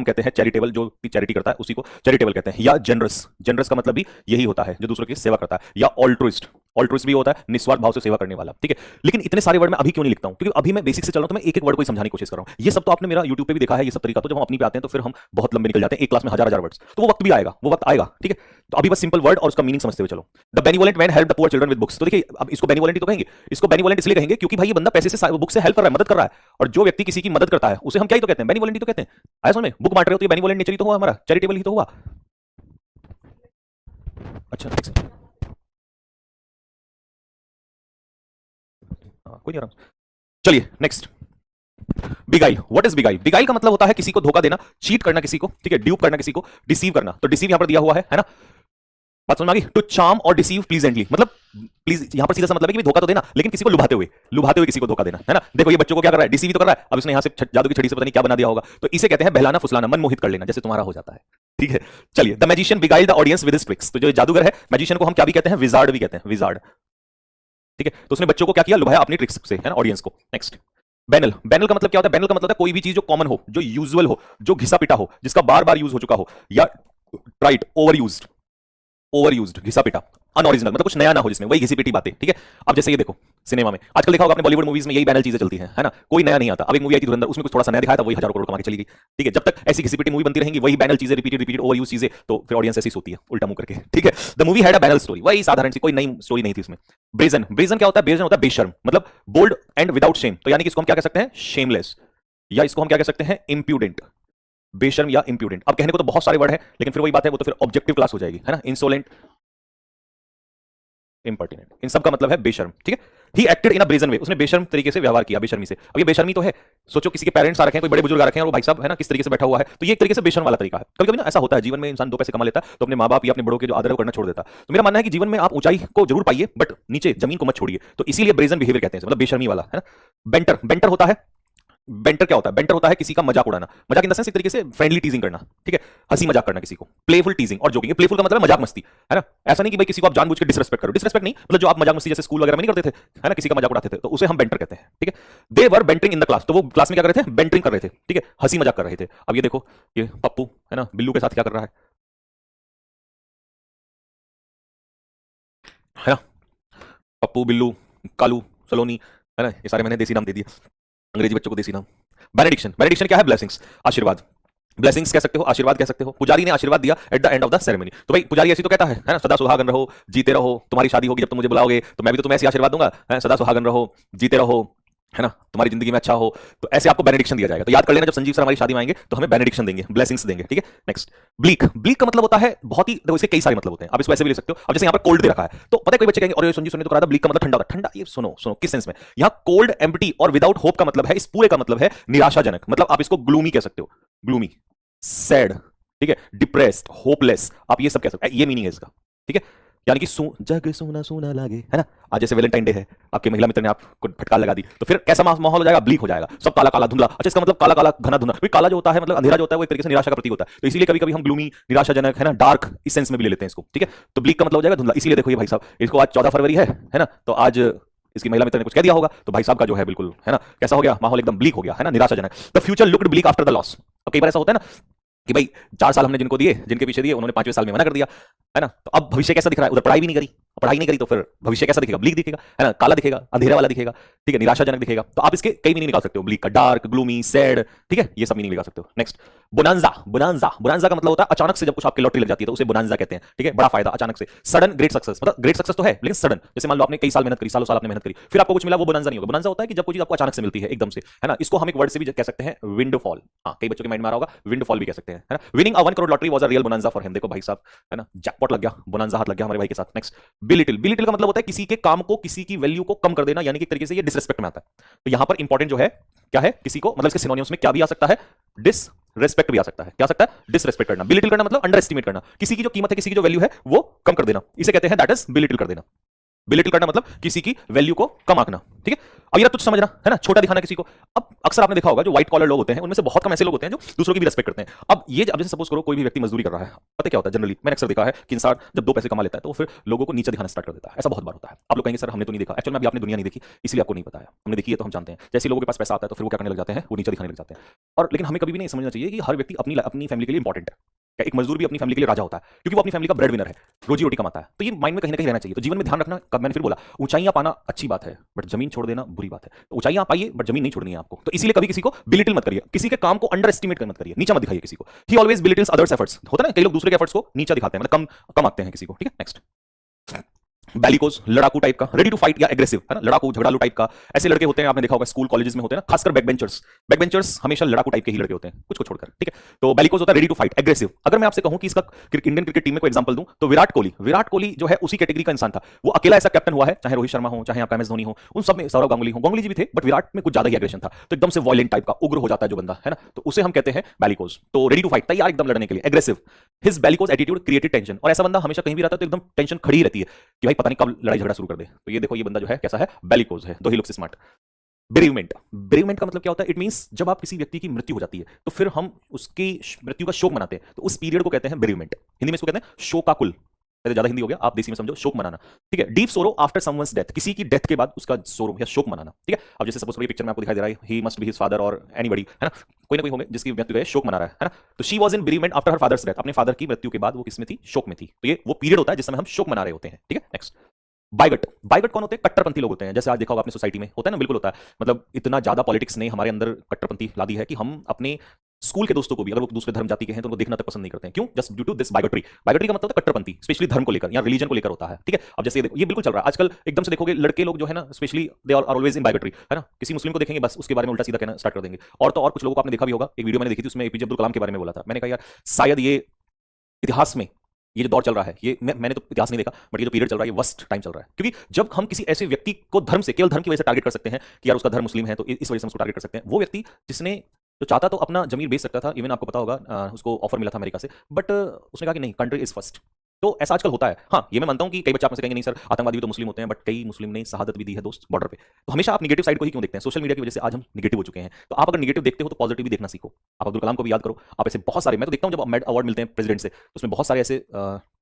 हम कहते हैं चैरिटेबल, जो चैरिटी करता है उसी को चैरिटेबल कहते हैं, या जनरस, जनरस का मतलब भी यही होता है जो दूसरों की सेवा करता है, या ऑल्ट्रुइस्ट, ऑल्ट्रुइस्ट भी होता है निस्वार्थ भाव से सेवा करने वाला, ठीक है। लेकिन इतने सारे वर्ड मैं अभी क्यों नहीं लिखता हूं, क्योंकि अभी मैं बेसिक से चल रहा हूं, तो मैं एक एक वर्ड को ही समझाने की कोशिश कर रहा हूं। ये सब तो आपने मेरा यूट्यूब पे भी देखा है ये सब तरीका, तो जब हम अपनी पे आते हैं तो फिर हम बहुत लंबे निकल जाते हैं, एक क्लास में हजार हजार वर्ड्स, तो वो वक्त भी आएगा, वो वक्त आएगा, ठीक है। तो अभी बस सिंपल वर्ड और उसका मीनिंग समझते हुए चलो। The benevolent man help the poor children with books, तो देखिए अब इसको बेनिवोलेंट ही तो कहेंगे, इसको बेनिवोलेंट इसलिए कहेंगे क्योंकि भाई ये बंदा पैसे से बुक से हेल्प कर रहा है, मदद कर रहा है, और जो व्यक्ति किसी की मदद करता है उसे हम क्या ही तो कहते हैं, बेनिवोलेंट ही तो कहते हैं। आया समझ में, बुक बांट रहे हो तो ये बेनिवोलेंट नेचर ही तो हुआ हमारा, चैरिटेबल ही तो हुआ। अच्छा कोई नहीं, आराम। चलिए next, beguile. What is beguile? Beguile का मतलब होता है किसी को धोखा देना, चीट करना किसी को, ठीक है, ड्यूप करना किसी को, डिसीव करना। तो डिसीव यहां पर दिया हुआ है ना, बात समझ में आ गई? टू चार्म और डिसीव प्लीजेंटली, मतलब प्लीज यहां पर सीधा सा मतलब है कि धोखा तो देना, लेकिन किसी को लुभाते हुए किसी को धोखा देना, है ना। देखो ये बच्चों को क्या कर रहा है, डिसीव तो कर रहा है, अब इसने यहां से जादू की छड़ी से पता नहीं क्या बना दिया होगा, तो इसे कहते हैं बहलाना फुसलाना, मन मोहित कर लेना, जैसे तुम्हारा हो जाता है, ठीक है। चलिए, the magician beguile the audience with his tricks, तो जो जादूगर है, मैजिशियन को हम क्या भी कहते हैं, विजार्ड भी कहते हैं, विजार्ड, ठीक है। तो उसने बच्चों को क्या किया, लुभाया अपनी ट्रिक्स से, है ना, ऑडियंस को। Next, banal. बैनल का मतलब क्या होता है? बैनल का मतलब है कोई भी चीज जो कॉमन हो, जो यूजुअल हो, जो घिसा पिटा हो, जिसका बार बार यूज हो चुका हो, या right over used, over used, घिसा पिटा, अनओरिजिनल, मतलब कुछ नया ना हो जिसमें, वही घिसी पिटी बातें, ठीक है। अब जैसे ये देखो सिनेमा में आजकल देखा होगा आपने, बॉलीवुड मूवीज में यही बैनल चीजें चलती हैं, है ना, कोई नया नहीं आता। अब एक मूवी आई थी धुरंधर, उसमें कुछ थोड़ा सा नया दिखाया था, वही हजारों करोड़ कमा के चली गई, ठीक है। जब तक ऐसी घिसी पिटी मूवी बनती रहेंगी, वही बैनल चीजें रिपीटेड रिपीटेड ओवर यूज चीजें, तो फिर ऑडियंस ऐसी सोती है उल्टा मुंह करके, ठीक है। The movie had a banal story, वही साधारण सी कोई नई स्टोरी नहीं थी इसमें। ब्रेजन, ब्रेजन क्या होता है? ब्रेजन होता है बेशर्म, मतलब बोल्ड एंड विदाउट शेम, तो यानी कि इसको हम क्या कह सकते हैं, शेमलेस, या इसको हम क्या कह सकते हैं, इंप्यूडेंट, बेशर्म या इंप्यूडेंट। अब कहने को तो बहुत सारे वर्ड है, लेकिन फिर वही बात है, वो तो फिर ऑब्जेक्टिव क्लास हो जाएगी, है ना। इंसोलेंट, इंपर्टिनेंट, इन सब का मतलब है बेशर्म, ठीक है। He acted in a brazen वे, उसने बेशर्म तरीके से व्यवहार किया, बेशर्मी से। अब ये बेशर्मी तो है, सोचो किसी के पेरेंट्स आ रखे हैं, कोई बड़े बुजुर्ग आ रखे हैं, और वो भाई साहब है ना किस तरीके से बैठा हुआ है, तो ये एक तरीके से बेशर्म वाला तरीका है। कभी कभी ना ऐसा होता है जीवन में, इंसान दो पैसे कमा लेता है तो अपने माँ बाप या अपने बड़ों के जो आदर करना छोड़ देता है। तो मेरा मानना है कि जीवन में आप ऊंचाई को जरूर पाइए, बट नीचे जमीन को मत छोड़िए, तो इसीलिए ब्रेजन बिहेवियर कहते हैं, मतलब बेशर्मी वाला, है ना। बेंटर, बेंटर होता है, बेंटर क्या होता है? बेंटर होता है किसी का मजाक उड़ाना, मजाक इन द सेंस एक तरीके से फ्रेंडली टीजिंग करना, ठीक है, हंसी मजाक करना किसी को। प्लेफुल टीजिंग और जोकिंग, प्लेफुल का मतलब है मजाक मस्ती, है ना। ऐसा नहीं कि भाई किसी को आप जानबूझ के डिसरेस्पेक्ट करो, डिसरेस्पेक्ट नहीं, मतलब जो आप मजाक मस्ती जैसे स्कूल वगैरह में नहीं करते थे, है ना, किसी का मजाक उड़ाते थे, तो उसे हम बेंटर कहते हैं, ठीक है। दे वर बेंटरिंग इन द क्लास, तो वो क्लास में क्या कर रहे थे? बेंटरिंग कर रहे थे, ठीक है, हंसी मजाक कर रहे थे। अब ये देखो, ये पप्पू है ना, बिल्लू के साथ क्या कर रहा है ना, पप्पू, बिल्लू, कालू, सलोनी, है ना, ये सारे मैंने देसी नाम दे दिए, अंग्रेजी बच्चों को देसी नाम। बेनेडिक्शन, बेनेडिक्शन क्या है? ब्लेसिंग्स, आशीर्वाद, ब्लेसिंग्स कह सकते हो, आशीर्वाद कह सकते हो। पुजारी ने आशीर्वाद दिया at the end of the ceremony, तो भाई पुजारी ऐसी तो कहता है ना, सदा सुहागन रहो, जीते रहो, तुम्हारी शादी होगी जब तुम मुझे बुलाओगे तो मैं भी तो तुम्हें ऐसे आशीर्वाद दूंगा, सदा सुहागन रहो, जीते रहो, है ना, तुम्हारी जिंदगी में अच्छा हो, तो ऐसे आपको बेनेडिक्शन दिया जाएगा। तो याद कर लेना, जब संजीव सर हमारी शादी में आएंगे तो हमें बेनेडिक्शन देंगे, ब्लेसिंग्स देंगे, ठीक है। Next, bleak. ब्लीक का मतलब होता है बहुत ही, देखो इसके कई सारे मतलब होते हैं, आप इसको ऐसे भी ले सकते हो। अब जैसे यहाँ पर कोल्ड दे रखा है, तो पता है कोई बच्चे कहेंगे अरे संजीव सर ने तो कहा था ब्लीक का मतलब ठंडा होता है, ठंडा, ये सुनो सुनो किस सेंस में, यहाँ कोल्ड, एम्प्टी और विदाउट होप का मतलब है, इस पूरे का मतलब है निराशाजनक, मतलब आप इसको ग्लूमी कह सकते हो, ग्लूमी, सैड, ठीक है, डिप्रेस्ड, होपलेस, आप ये सब कह सकते हैं, ये मीनिंग है इसका, ठीक है। यानी कि जग सोना सोना लागे, है ना। आज जैसे वैलेंटाइन डे है, आपके महिला मित्र ने आपको फटकार लगा दी, तो फिर कैसा माहौल हो जाएगा? ब्लीक हो जाएगा, सब काला काला धुंधला। अच्छा, इसका मतलब काला काला घना धुंधला, भाई काला जो होता है मतलब अंधेरा जो होता है, वो एक तरीके से निराशा का प्रतीक होता है, तो इसीलिए कभी कभी हम ग्लूमी, निराशाजनक, है ना, डार्क, इस सेंस में भी ले लेते हैं इसको, ठीक है। तो ब्लीक का मतलब हो जाएगा धुंधला। इसीलिए देखो ये भाई साहब, इसको आज 14 फरवरी है ना, तो आज इसकी महिला मित्र ने कुछ कह दिया होगा, तो भाई साहब का जो है बिल्कुल, है ना, कैसा हो गया माहौल? एकदम ब्लीक हो गया, है ना, निराशाजनक। The future looked bleak after the loss. अब कई बार ऐसा होता है ना कि भाई 4 साल हमने जिनको दिए, जिनके पीछे दिए, उन्होंने 5वें साल में मना कर दिया, है ना, तो अब भविष्य कैसा दिख रहा है? उधर पढ़ाई भी नहीं करी, पढ़ाई नहीं करी तो फिर भविष्य कैसा दिखेगा? ब्लीक दिखेगा, है ना, काला दिखेगा, अंधेरा वाला दिखेगा, ठीक है, निराशाजनक दिखेगा। तो आप इसके कई मीनिंग निकाल सकते हो, ब्लीक का, डार्क, ग्लूमी, सैड, ठीक है, ये सब मीनिंग निकाल सकते हो। Next, bonanza. बोनांजा, बोनांजा का मतलब होता है अचानक से जब कुछ आपकी लॉटरी लग जाती है तो उसे बोनांजा कहते हैं, ठीक है, बड़ा फायदा अचानक से। सडन ग्रेट सक्सेस, मतलब ग्रेट सक्सेस तो है लेकिन सडन, जैसे मान लो आपने कई साल मेहनत करी, सालों साल आपने मेहनत करी, फिर आपको कुछ मिला, वो बोनांजा नहीं होगा। बोनांजा होता है कि जब कोई चीज आपको अचानक से मिलती है एकदम से, है ना, इसको हम एक वर्ड से भी कह सकते हैं, विंडफॉल। हाँ, कई बच्चों के माइंड में आ रहा होगा, विंडफॉल भी कह सकते हैं, है ना। Winning a 1 crore lottery was a real bonanza for him, देखो भाई साहब, है ना, जैकपॉट लग गया, बोनांजा हाथ लग गया हमारे भाई के साथ। Next, belittle. बिलिटिल का मतलब होता है किसी के काम को, किसी की वैल्यू को कम कर देना, यानी कि एक तरीके से ये डिसरिस्पेक्ट में आता है। तो यहां पर इंपॉर्टेंट जो है क्या है, किसी को, मतलब इसके सिनोनिम्स में क्या भी आ सकता है? डिसरेस्पेक्ट भी आ सकता है। क्या आ सकता है? डिसरेस्पेक्ट करना। बिलिटिल करना मतलब अंडर एस्टिमेट करना, किसी की जो कीमत है, किसी की जो वैल्यू है वो कम कर देना, इसे कहते हैं दैट इज बिलिटिल कर देना। बिलिटिल करना मतलब किसी की वैल्यू को कम आंकना, ठीक है। अब ये तुझ समझना है ना, छोटा दिखाना किसी को। अब अक्सर आपने देखा होगा जो व्हाइट कॉलर लोग होते हैं उनमें से बहुत कम ऐसे लोग होते हैं जो दूसरों की भी रेस्पेक्ट करते हैं। अब ये अब जैसे सपोज करो कोई भी व्यक्ति मजदूरी कर रहा है, पता क्या होता है जनरली, मैंने अक्सर देखा है कि इंसान जब दो पैसे कमा लेता है तो वो फिर लोगों को नीचे दिखाना स्टार्ट कर देता है। ऐसा बहुत बार होता है। आप लोग कहेंगे सर हमने तो नहीं देखा, एक्चुअली में अभी आपने दुनिया नहीं देखी इसलिए आपको नहीं पता है, हमने देखी है तो हम जानते हैं। जैसे लोगों के पास पैसा आता है तो फिर वो क्या करने लग जाते हैं, वो नीचे दिखाने लग जाते हैं। और लेकिन हमें कभी भी नहीं समझना चाहिए कि हर व्यक्ति अपनी अपनी फैमिली के लिए इंपॉर्टेंट है। एक मजदूर भी अपनी फैमिली के लिए राजा होता है क्योंकि वो अपनी फैमिली का ब्रेड विनर है, रोजी रोटी कमाता है। तो ये माइंड में कहीं ना कहीं रहना चाहिए। तो जीवन में ध्यान रखना, कब मैंने फिर बोला ऊंचाइयां पाना अच्छी बात है बट जमीन छोड़ देना बुरी बात है। तो ऊंचाइयां पाइए बट जमीन नहीं छोड़नी है आपको। तो इसीलिए कभी किसी को बिलिटिल मत करिए, किसी के काम को अंडर एस्टिमेट मत करिए, नीचा मत दिखाइए किसी को। He always belittles others' efforts. होता है ना कई लोग दूसरे के एफर्ट्स को नीचा दिखाते हैं, मतलब कम कम आते हैं किसी को, ठीक है। नेक्स्ट, बैलिकोज, लड़ाकू टाइप का, रेडी टू फाइट या एग्रेसिव, है ना, लड़ाकू झगड़ालू टाइप का। ऐसे लड़के होते हैं, आपने देखा होगा स्कूल कॉलेजेस में होते हैं ना, खासकर बैकबेंचर्स। बैकबेंचर्स हमेशा लड़ाकू टाइप के ही लड़के होते हैं, कुछ को छोड़कर, ठीक है। तो बैलिकोज होता है रेडी टू फाइट, एग्रेसिव। अगर मैं आपसे कहूं कि इसका इंडियन क्रिकेट टीम में कोई एग्जांपल दूं तो विराट कोहली जो है उसी कैटेगरी का इंसान था। वो अकेला ऐसा कैप्टन हुआ है, चाहे रोहित शर्मा हो, चाहे आपका एमएस धोनी हो, उन सब में सौरव गांगुली जी भी थे, बट विराट में कुछ ज्यादा ही एग्रेशन था। तो एकदम से वायलेंट टाइप का उग्र हो जाता है जो बंदा, है ना, तो उसे हम कहते हैं बैलिकोज। तो रेडी टू फाइट, तैयार एकदम लड़ने के लिए, aggressive. His bellicose attitude created tension. और ऐसा बंदा हमेशा कहीं भी रहता है तो एकदम टेंशन खड़ी ही रहती है कि भाई पता नहीं कब लड़ाई झगड़ा शुरू कर दे। तो ये देखो ये बंदा जो है कैसा है, बैलिकोज है, दो ही लुक्स स्मार्ट। बेरीवमेंट का मतलब क्या होता है, इट मींस जब आप किसी व्यक्ति की मृत्यु हो जाती है तो फिर हम उसकी मृत्यु का शोक मनाते हैं, तो उस पीरियड को कहते हैं बेरीवमेंट। हिंदी में इसको कहते हैं शोकाकुल। ज्यादा हिंदी हो गया, आप देसी में समझो, शोक मनाना, ठीक है। डीप सोरो आफ्टर समवंस डेथ, किसी की डेथ के बाद उसका सोरो या शोक मनाना, ठीक है। अब जैसे सपोज करो ये पिक्चर में आपको दिखाई दे रहा है, he must be his father और एनीबॉडी, है ना, कोई ना कोई होंगे जिसकी मृत्यु है, शोक मना रहा है ना। तो she was in bereavement after her father's death, अपने फादर की मृत्यु के बाद वो किसमें थी, शोक में थी। तो ये वो पीरियड होता है जिस समय हम शोक मना रहे होते हैं, ठीक है। नेक्स्ट, बाइगट कौन होते हैं, कट्टरपंथी लोग होते हैं। जैसे आज देखा होगा अपनी सोसाइटी में होता है ना, बिल्कुल होता है। मतलब इतना ज्यादा पॉलिटिक्स ने हमारे अंदर कट्टरपंथी ला दी है कि हम अपने स्कूल के दोस्तों को भी अगर वो दूसरे धर्म जाति के हैं तो उनको देखना तक पसंद नहीं करते हैं। क्यों? Just due to this bigotry. Bigotry का मतलब कट्टरपंथी, स्पेशली धर्म को लेकर या रिलीजन को लेकर होता है, ठीक है। अब जैसे ये बिल्कुल चल रहा है आजकल, एकदम से देखोगे लड़के लोग जो है ना, specially they are always in bigotry, है ना। किसी मुस्लिम को देखेंगे बस उसके बारे में उल्टा सीधा कहना स्टार्ट कर देंगे। और तो और कुछ लोगों को आपने देखा भी होगा, एक वीडियो मैंने देखी थी उसमें एपीजे अब्दुल कलाम के बारे में बोला था। मैंने कहा यार शायद ये इतिहास में ये जो दौर चल रहा है, ये मैंने तो इतिहास नहीं देखा, बट ये जो पीरियड चल रहा है ये वर्स्ट टाइम चल रहा है। क्योंकि जब हम किसी ऐसे व्यक्ति को धर्म से, केवल धर्म की वजह से टारगेट कर सकते हैं कि यार उसका धर्म मुस्लिम है तो इस वजह से हम उसको टारगेट कर सकते हैं। वो व्यक्ति जिसने जो चाहता तो अपना जमीर बेच सकता था, इवन आपको पता होगा उसको ऑफर मिला था अमेरिका से, बट उसने कहा कि नहीं, कंट्री इज फर्स्ट। तो ऐसा आजकल होता है। हाँ, ये मैं मानता हूं कि कई बच्चे आप में से कहेंगे नहीं सर आतंकवादी भी तो मुस्लिम होते हैं, बट कई मुस्लिम ने शहादत भी दी है दोस्त बॉर्डर पे। तो हमेशा आप निगेटिव साइड को ही क्यों देखते हैं? सोशल मीडिया की वजह से आज हम निगेटिव हो चुके हैं। तो आप अगर निगेटिव देखते हो तो पॉजिटिव भी देखना सीखो। आप अब्दुल कलाम को भी याद करो। आप ऐसे बहुत सारे, मैं तो देखता हूं जब मेड अवार्ड मिलते हैं प्रेसिडेंट से, तो उसमें बहुत सारे ऐसे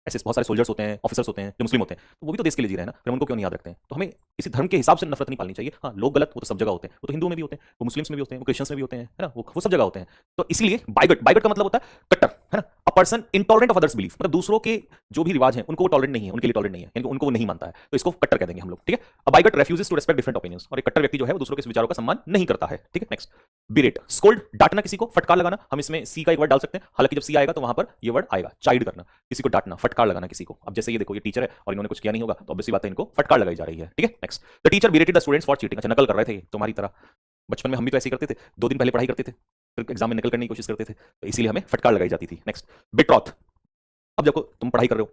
ऐसे बहुत सारे सोल्जर्स होते हैं, ऑफिसर्स होते हैं जो मुस्लिम होते हैं, तो वो भी तो देश के लिए जी रहे हैं ना, फिर उनको क्यों नहीं याद रखते हैं? तो हमें किसी धर्म के हिसाब से नफरत नहीं पालनी चाहिए। हाँ, लोग गलत वो तो सब जगह होते हैं, वो तो हिंदुओं में भी होते हैं, वो मुस्लिम्स में भी होते हैं, वो क्रिश्चियंस में भी होते हैं, है ना, वो सब जगह होते हैं। तो इसलिए बाइगट का मतलब होता है कट्टर, है ना, a person intolerant of others belief, मतलब दूसरों के जो भी रिवाज हैं उनको वो टॉलरेंट नहीं है, उनके लिए टॉलरेंट नहीं है, यानी उनको वो नहीं मानता है, तो इसको कट्टर कह देंगे हम लोग, ठीक है। अ बाइगट refuses to respect different opinions, और एक कट्टर व्यक्ति जो है वो दूसरों के विचारों का सम्मान नहीं करता है, ठीक है। नेक्स्ट, बिरेट, स्कोल्ड, डांटना किसी को, फटकार लगाना। हम इसमें सी का एक वर्ड डाल सकते हैं, हालांकि जब सी आएगा तो वहां पर ये वर्ड आएगा, चाइड करना, किसी को डांटना, फटकार लगाना किसी को। अब जैसे ये देखो ये टीचर है और इन्होंने कुछ किया नहीं होगा तो ऑब्वियसली बात है इनको फटकार लगाई जा रही है, ठीक है। Next, the teacher berated the students for cheating. अच्छा, नकल कर रहे थे तुम्हारी तरह, बचपन में हम भी तो ऐसे ही करते थे, 2 दिन पहले पढ़ाई करते थे, फिर एग्जाम में नकल करने की कोशिश करते थे, तो इसीलिए हमें फटकार लगाई जाती थी। नेक्स्ट, बिट्रॉथ। अब देखो तुम पढ़ाई कर रहे हो,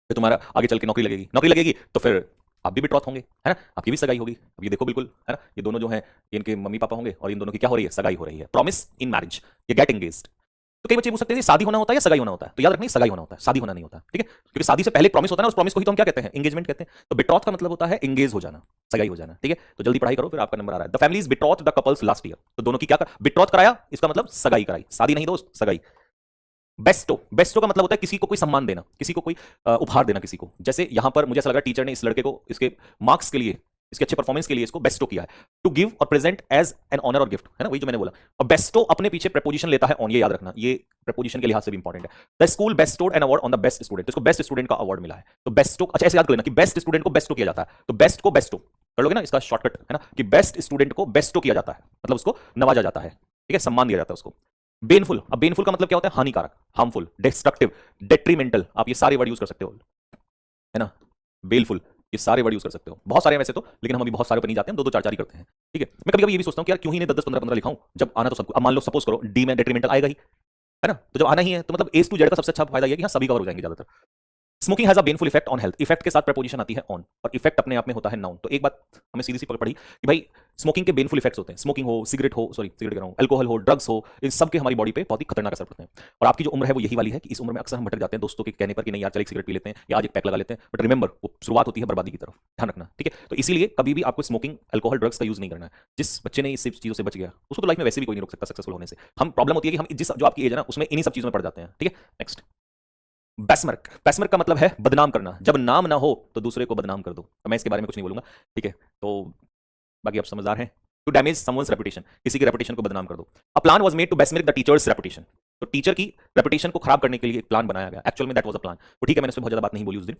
फिर तुम्हारा आगे चल के नौकरी लगेगी तो फिर आप भी बिट्रॉथ होंगे, है ना, आपकी भी सगाई होगी। अब ये देखो बिल्कुल, है ना, ये दोनों जो हैं इनके मम्मी पापा होंगे और इन दोनों की क्या हो रही है, सगाई हो रही है। प्रॉमिस इन मैरिज, ये गेट एंगेज्ड। तो कई बच्चे पूछ सकते हैं शादी होना होता है या सगाई होना होता है? तो याद रखना सगाई होना होता है, शादी होना नहीं होता, ठीक है। क्योंकि शादी से पहले प्रॉमिस होता है ना, उस प्रॉमिस को ही तो हम क्या कहते हैं, एंगेजमेंट कहते हैं। तो बिट्रॉथ का मतलब होता है एंगेज हो जाना, सगाई हो जाना, ठीक है। तो जल्दी पढ़ाई करो, फिर आपका नंबर आ रहा है। The families betrothed the couples last year, तो दोनों की क्या बिट्रॉथ कराया, इसका मतलब सगाई कराई, शादी नहीं दोस्त, सगाई। बेस्टो का मतलब होता है किसी को कोई सम्मान देना, किसी को कोई उपहार देना किसी को। जैसे यहां पर मुझे ऐसा लगा टीचर ने इस लड़के को इसके मार्क्स के लिए, इसके अच्छे परफॉर्मेंस के लिए इसको बेस्टो किया है। टू गिव और प्रेजेंट एज एन ऑनर और गिफ्ट, है ना, वही जो मैंने बोला। और बेस्टो अपने पीछे प्रेपोजिशन लेता है ऑन, ये याद रखना, ये प्रेपोजिशन के लिहाज से भी इंपॉर्टेंट है। The school bestowed an award on the best student, तो इसको बेस्ट स्टूडेंट का अवार्ड मिला है। तो बेस्टो, अच्छा ऐसे याद कर लेना कि बेस्ट स्टूडेंट को बेस्टो किया जाता है, तो बेस्ट को बेस्टो कर लोगे ना, इसका शॉर्टकट है ना कि बेस्ट स्टूडेंट को बेस्टो किया जाता है, मतलब उसको नवाजा जाता है, ठीक है, सम्मान दिया जाता है उसको। बेनफुल, अब बेनफुल का मतलब क्या होता है, हानिकारक, हार्मफुल, डिस्ट्रक्टिव, डेट्रीमेंटल, आप ये सारे वर्ड यूज कर सकते हो, है ना, बेलफुल, ये सारे वर्ड यूज कर सकते हो। बहुत सारे हैं वैसे तो, लेकिन हम अभी बहुत सारे पर नहीं जाते हैं, 2-2 4-4 ही करते हैं, ठीक है। मैं कभी कभी ये भी सोचता हूँ कि यार क्यों ही नहीं 10-10 15-15 लिखाऊं, जब आना तो सबको। अब मान लो सपोज करो डी में डेट्रीमेंटल आएगा ही, है ना, तो जब आना ही है तो मतलब ए टू जेड का सबसे अच्छा फायदा ये है कि हाँ सभी कवर हो जाएंगे ज्यादातर। Smoking has a painful effect on health. Effect के साथ प्रपोजिशन आती है ऑन, और इफेक्ट अपने आप में होता है नाउन। तो एक बात हमें सीधी सी पड़ी कि भाई स्मोकिंग के पेनफुल इफेक्ट्स होते हैं। स्मोकिंग हो, सिगरेट हो, सॉरी सिगरेट कह रहा हूं, अल्कोहल हो, ड्रग्स हो, इन सब के हमारी बॉडी पे बहुत ही खतरनाक असर पड़ते हैं। और आपकी जो उम्र है वो यही वाली है कि इस उम्र में अक्सर हम भटक जाते हैं दोस्तों के कहने पर कि नहीं यार चल एक सिगरेट पी लेते हैं या आज एक पैक लगा लेते हैं, बट रिमेंबर वो शुरुआत होती है बर्बादी की तरफ, ध्यान रखना, ठीक है। तो इसीलिए कभी भी आपको स्मोकिंग, अल्कोहल, ड्रग्स का यूज नहीं करना है। जिस बच्चे ने इस सब चीजों से बच गया उसको तो लाइफ में वैसे भी कोई नहीं रोक सकता सक्सेसफुल होने से। हम प्रॉब्लम होती है कि हम जिस जो आपकी एज है ना उसमें इन्हीं सब चीजों में पड़ जाते हैं, ठीक है। नेक्स्ट, बेसमर्क। बेसमर्क का मतलब है बदनाम करना। जब नाम ना हो तो दूसरे को बदनाम कर दो। तो मैं इसके बारे में कुछ नहीं बोलूंगा, ठीक है। तो बाकी आप समझदार हैं। टू डैमेज समवन्स रेपुटेशन, किसी की रेपुटेशन को बदनाम कर दो। A plan was made to besmirch the teacher's reputation. तो टीचर की रेपुटेशन को खराब करने के लिए एक प्लान बनाया गया। एक्चुअल में दैट वाज अ प्लान। तो ठीक है, मैंने उसमें बहुत ज्यादा बात नहीं बोली उस दिन,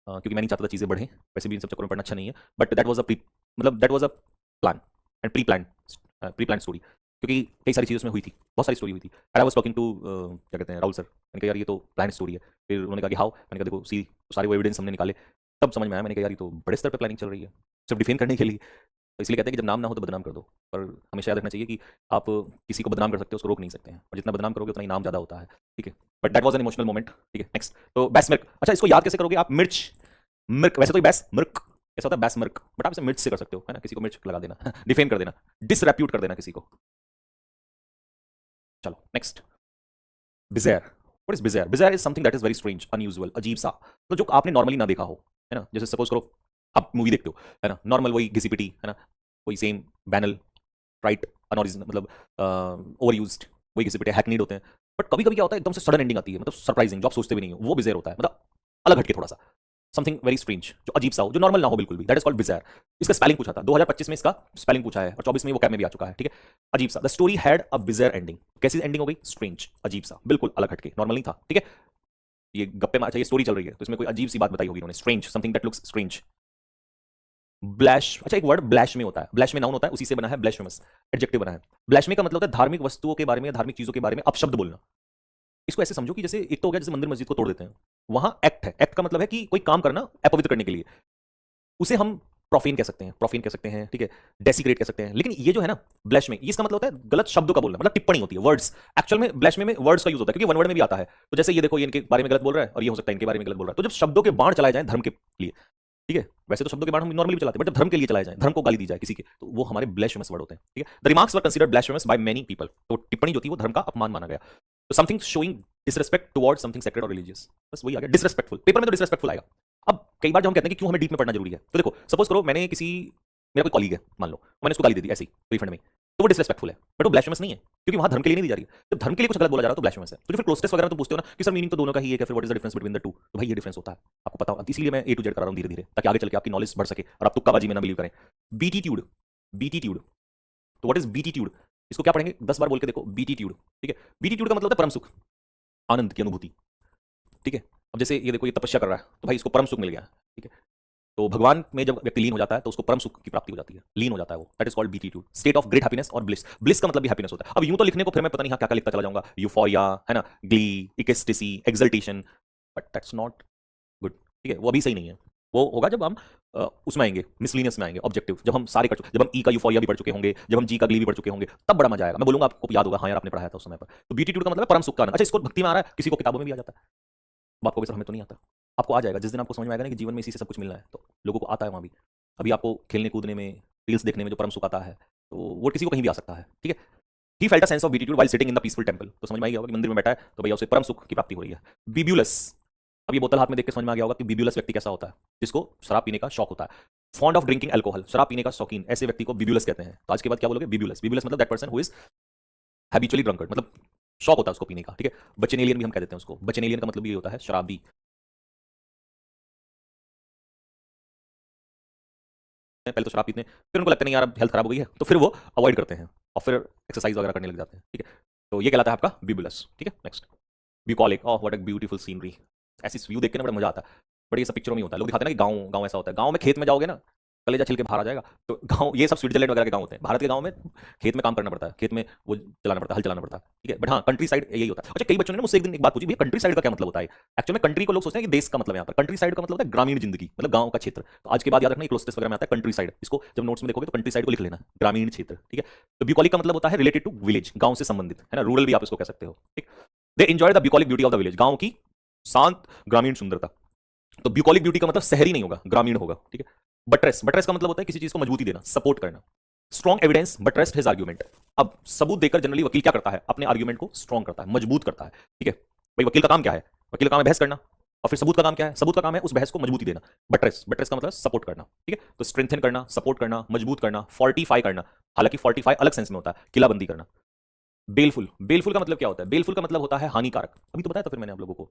क्योंकि मैं नहीं चाहता था चीजें बढ़े। वैसे भी इन सब चक्करों में पढ़ना अच्छा नहीं है, बट दैट वाज अ मतलब that was a plan and pre plan story, क्योंकि कई सारी चीज़ें उसमें हुई थी, बहुत सारी स्टोरी हुई थी। आई वाज टॉकिंग टू क्या कहते हैं, राहुल सर। मैंने कहा यार ये तो प्लान स्टोरी है। फिर उन्होंने कहा कि हाउ। मैंने कहा देखो सी, सारे वो एविडेंस हमने निकाले, तब समझ में आया। मैंने कहा यार ये तो बड़े स्तर पे प्लानिंग चल रही है सिर्फ डिफेम करने के लिए। तो इसलिए कहते हैं कि जब नाम ना हो तो बदनाम कर दो। पर हमेशा याद रखना चाहिए कि आप किसी को बदनाम कर सकते हो, उसको रोक नहीं सकते हैं, और जितना बदनाम करोगे उतना ही नाम ज़्यादा होता है, ठीक है। But that was an emotional moment, ठीक है। नेक्स्ट, तो बेसमर्क। अच्छा, इसको याद कैसे करोगे आप? मिर्च, मिर्क। वैसे तो बेस मिर्क ऐसा होता है, बेसमर्क, बट आप इसे मिर्च से कर सकते हो, है ना। किसी को मिर्च लगा देना डिफेम कर देना, डिसरेप्यूट कर देना किसी को। चलो next, bizarre. What is bizarre? Bizarre is something that is very strange, unusual, अजीब सा, तो जो आपने नॉर्मली ना देखा हो, है ना। जैसे सपोज करो आप मूवी देखते हो, है ना, नॉर्मल वही घिसी पिटी, है ना, वही सेम बैनल, राइट, अनओरिजिनल, मतलब ओवर यूज्ड, वही घिसे पिटे हैकनीड होते हैं। बट कभी कभी क्या होता है, एकदम से सडन एंडिंग आती है, मतलब सरप्राइजिंग, जो आप सोचते भी नहीं हो, वो बिज़ार होता है, मतलब अलग हटके थोड़ा सा, समथिंग वेरी स्ट्रेंज, जो अजीब सा हो, जो नॉर्मल ना हो बिल्कुल भी, दैट इज कॉल्ड बिज़ार। इसका स्पेलिंग पूछा था 2025 में, इसका स्पेलिंग पूछा है, और 24 में वो कैब में भी आ चुका है, ठीक है। अजीब सा, the story had a bizarre ending. कैसी एंडिंग हो गई? स्ट्रेंज, अजीब सा, बिल्कुल अलग हटके, नॉर्मल नहीं था, ठीक है। ये गप्पे में, अच्छा ये स्टोरी चल रही है तो इसमें कोई अजीब सी बात बताई होगी उन्होंने, strange, something that looks strange. ब्लैश, अच्छा एक वर्ड ब्लैश में होता है, ब्लैश में नाउन होता है, उसी से बना है ब्लैशेमस, एडजेक्टिव बना है। ब्लैश में का मतलब होता है धार्मिक वस्तुओं के बारे में, धार्मिक चीजों के बारे में अपशब्द बोलना। इसको ऐसे समझो कि जैसे एक तो हो गया जैसे मंदिर मस्जिद को तोड़ देते हैं, वहां एक्ट है। एक्ट का मतलब है कि कोई काम करना अपवित्र करने के लिए, उसे हम प्रोफेन कह सकते हैं, प्रोफेन कह सकते हैं, ठीक है, डेसिक्रेट कह सकते हैं। लेकिन ये जो है ना ब्लैश में, इसका मतलब होता है गलत शब्दों का बोलना, मतलब टिप्पणी होती है, वर्ड्स। एक्चुअल में ब्लैश में वर्ड्स का यूज होता है, क्योंकि वन वर्ड में भी आता है। तो जैसे ये देखो, ये इनके बारे में गलत बोल रहा है, और ये हो सकता है इनके बारे में गलत बोल रहा है। तो जब शब्दों के बाण चलाए जाए धर्म के लिए, ठीक है, वैसे तो शब्दों के बाण हम नॉर्मली भी चलाते हैं, बट जब धर्म के लिए चलाए जाए, धर्म को गाली दी जाए किसी के, तो वो हमारे ब्लैशेमस वर्ड होते हैं, ठीक है। The remarks were considered blasphemous by many people. तो टिप्पणी जो थी वो धर्म का अपमान माना गया। तो something showing disrespect towards something sacred और रिलीजियस, बस वही आ गया, डिसरेस्पेक्टफुल। पेपर में तो डिसरेस्पेक्टफुल आएगा। अब कई बार जब हम कहते हैं कि क्यों हमें डीप में पढ़ना जरूरी है, तो देखो सपोज करो मैंने किसी, मेरा कोई कॉलीग है मान लो, मैंने उसको गाली दे दी ऐसे ही रिफंड में, तो वो डिसरेस्पेक्टफुल है, बट वो ब्लैशेमस नहीं है, क्योंकि वहां धर्म के लिए नहीं दी जा रही है। जब धर्म के लिए कुछ गलत बोला जा रहा है तो ब्लैशेमस है। तो फिर क्लोज टेस्ट वगैरह तो पूछते हो ना कि सर मीनिंग तो दोनों का ही है, फिर what is the difference between the two? तो भाई ये डिफरेंस होता है, आपको पता होगा, इसीलिए मैं ए टू जेड करा रहा हूं धीरे धीरे, ताकि आगे चल के आपकी नॉलेज बढ़ सके और आप तुक्काबाजी में ना बिलीव करें। बीटीट्यूड, बीटीट्यूड, तो व्हाट इज बीटीट्यूड? इसको क्या पढ़ेंगे 10 बार बोल के देखो, बीटीट्यूड, ठीक है। बीटीट्यूड का मतलब होता है परम सुख, आनंद की अनुभूति, ठीक है। अब जैसे ये देखो, ये तपस्या कर रहा है तो भाई इसको परम सुख मिल गया, ठीक है। तो भगवान में जब व्यक्ति लीन हो जाता है तो उसको परम सुख की प्राप्ति हो जाती है, लीन हो जाता है वो, that is called beatitude, state of great happiness और ब्लिस। ब्लिस का मतलब भी हैप्पीनेस होता है। अब यूं तो लिखने को फिर मैं पता नहीं क्या क्या लिखता चला जाऊंगा, यूफोरिया, है ना, glee, ecstasy, exultation, but that's not good, ठीक है, वो अभी सही नहीं है। वो होगा जब हम उसमें आएंगे, मिसलिनियस में आएंगे, ऑब्जेक्टिव, जब हम सारे कर चुके, जब हम ई का यूफोरिया भी पढ़ चुके होंगे, जब हम जी का ग्ली भी पढ़ चुके होंगे, तब बड़ा मजा आएगा। मैं बोलूंगा आपको याद होगा, हाँ यार आपने पढ़ाया था उस समय पर। तो बीटीट्यूड का मतलब है परम सुख का आनंद। अच्छा, इसको भक्ति में आ रहा है, किसी को किताबों में भी आ जाता है, बाप को सर हमें तो नहीं आता, आपको आ जाएगा जिस दिन आपको समझ में आएगा ना कि जीवन में इसी से सब कुछ मिलना है, तो लोगों को आता है वहां भी। अभी आपको खेलने कूदने में, रील्स देखने में जो परम सुख आता है, तो वो किसी को कहीं भी आ सकता है, ठीक है। He felt a sense of beatitude while sitting in the peaceful temple. तो समझ में आ गया होगा कि मंदिर में बैठा है तो भैया उसे परम सुख की प्राप्ति हो रही है। बिब्यूलस, अब ये बोतल हाथ में देख के समझ में आ गया होगा कि बिब्यूलस व्यक्ति कैसा होता है, जिसको शराब पीने का शौक होता है। फॉन्ड ऑफ ड्रिंकिंग अल्कोहल, शराब पीने का शौकीन, ऐसे व्यक्ति को बिब्यूलस कहते हैं। तो आज के बाद क्या बोलोगे? बिब्यूलस। बिब्यूलस मतलब that person who is habitually drunkard, मतलब शौक होता है उसको पीने का, ठीक है। बचेनेलियन भी हम कह देते हैं उसको। बचेनेलियन का मतलब ये होता है शराबी। पहले तो शराब पीते हैं, फिर उनको लगता नहीं यार अब हेल्थ खराब हो गई है, तो फिर वो अवॉइड करते हैं और फिर एक्सरसाइज वगैरह करने लग जाते हैं, ठीक है। तो ये कहलाता है आपका बिब्यूलस, ठीक है। Next, bucolic, oh what a beautiful scenery. ऐसी व्यू देख के ना बड़ा मजा आता है, बट ये सब पिक्चरों में होता है। लोग दिखाते हैं ना कि गाँव गाँव ऐसा होता है, गाँव में खेत में जाओगे ना, कलेजा छिल के बाहर आ जाएगा। तो गाँव, ये सब स्विट्जरलैंड वगैरह के गाँव होते हैं। भारत के गाँव में खेत में काम करना पड़ता है, खेत में वो चलाना पड़ता है, हल चलाना पड़ता है, ठीक है। बट हाँ, कंट्री साइड यही होता है। अच्छा, कई बच्चों ने मुझसे एक दिन एक बात पूछी, भैया कंट्री साइड का क्या मतलब होता है? एक्चुअली में कंट्री को लोग सोचते हैं कि देश का मतलब यहाँ पर, कंट्री साइड का मतलब होता है ग्रामीण जिंदगी, मतलब गाँव का क्षेत्र। तो आज के बाद याद रखना, क्लोज टेस्ट वगैरह में आता है कंट्री साइड, इसको जब नोट्स में देखोगे तो कंट्री साइड को लिख लेना, ग्रामीण क्षेत्र, ठीक है। तो ब्यूकॉलिक का मतलब होता है रिलेटेड टू विलेज, गाँव से संबंधित, है ना, रूरल भी आप इसको कह सकते हो, ठीक। They enjoy the bucolic beauty of the village, गाँव की शांत ग्रामीण सुंदरता। तो ब्यूकॉलिक ब्यूटी का मतलब शहरी नहीं होगा, ग्रामीण होगा, ठीक है। बटरेस, बटरेस का मतलब होता है किसी चीज को मजबूती देना, सपोर्ट करना। Strong evidence buttressed his argument. अब सबूत देकर जनरली वकील क्या करता है, अपने आर्ग्यूमेंट को स्ट्रॉन्ग करता है, मजबूत करता है, ठीक है। भाई वकील का काम क्या है, वकील का काम है बहस करना, और फिर सबूत का काम क्या है, सबूत का काम है उस बहस को मजबूती देना। बटरेस, बटरेस का मतलब सपोर्ट करना, ठीक है। तो स्ट्रेंथन करना, सपोर्ट करना, मजबूत करना, फोर्टिफाई करना। हालांकि फोर्टिफाई अलग सेंस में होता है, किलाबंदी करना। बेलफुल, बेलफुल का मतलब क्या होता है, बेलफुल का मतलब होता है हानिकारक। अभी तो बताया था फिर मैंने आप लोगों को,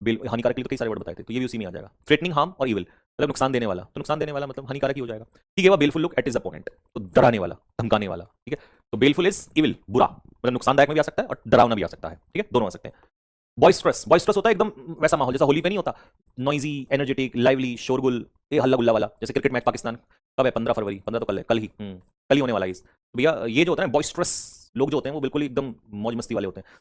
बिल हानिकारक के लिए तो कई सारे वर्ड बताए थे, तो ये भी उसी में आ जाएगा। थ्रेटनिंग हार्म और इविल मतलब नुकसान देने वाला, तो नुकसान देने वाला मतलब हानिकारक ही हो जाएगा, ठीक है। वह बेलफुल लुक एट इज अपोनेंट, तो डराने वाला, धमकाने वाला, ठीक है। तो बेलफुल इज इविल, बुरा, मतलब नुकसानदायक में भी आ सकता है और डरावना भी आ सकता है, ठीक है, दोनों आ सकते हैं। बॉयस्ट्रस, बॉयस्ट्रस होता है एकदम वैसा माहौल जैसा होली पे नहीं होता, नॉइजी, एनर्जेटिक, लाइवली, शोरगुल, ये हल्ला गुल्ला वाला। जैसे क्रिकेट मैच पाकिस्तान कब है, 15 फरवरी, 15 तो कल है, कल ही होने वाला है इस। तो भैया ये जो होता है ना बॉयस्ट्रस लोग जो होते हैं वो बिल्कुल एकदम मौज मस्ती वाले होते हैं,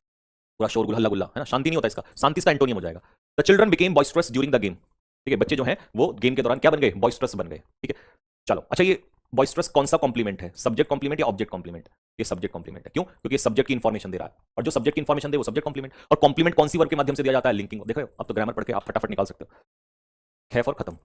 पूरा शोरगुल हल्ला गुल्ला, है ना, शांति नहीं होता इसका, शांति इसका एंटोनियम हो जाएगा। The children became boisterous during the game, ठीक है। बच्चे जो हैं वो गेम के दौरान क्या बन गए, बॉयस्ट्रस बन गए, ठीक है। चलो अच्छा, ये बॉयस्ट्रस कौन सा कॉम्प्लीमेंट है, सब्जेक्ट कॉम्प्लीमेंट या ऑब्जेक्ट कॉम्प्लीमेंट? ये सब्जेक्ट कॉम्प्लीमेंट है, क्यों? क्योंकि सब्जेक्ट की इंफॉर्मेशन दे रहा है, और जो सब्जेक्ट की इंफॉर्मेशन दे वो सब्जेक्ट कॉम्प्लीमेंट। और कॉम्प्लीमेंट कौन सी वर्ब के माध्यम से दिया जाता है, लिंकिंग। देखो अब तो ग्रामर पढ़ के आप फटाफट निकाल सकते हो, खैफ और खत्म।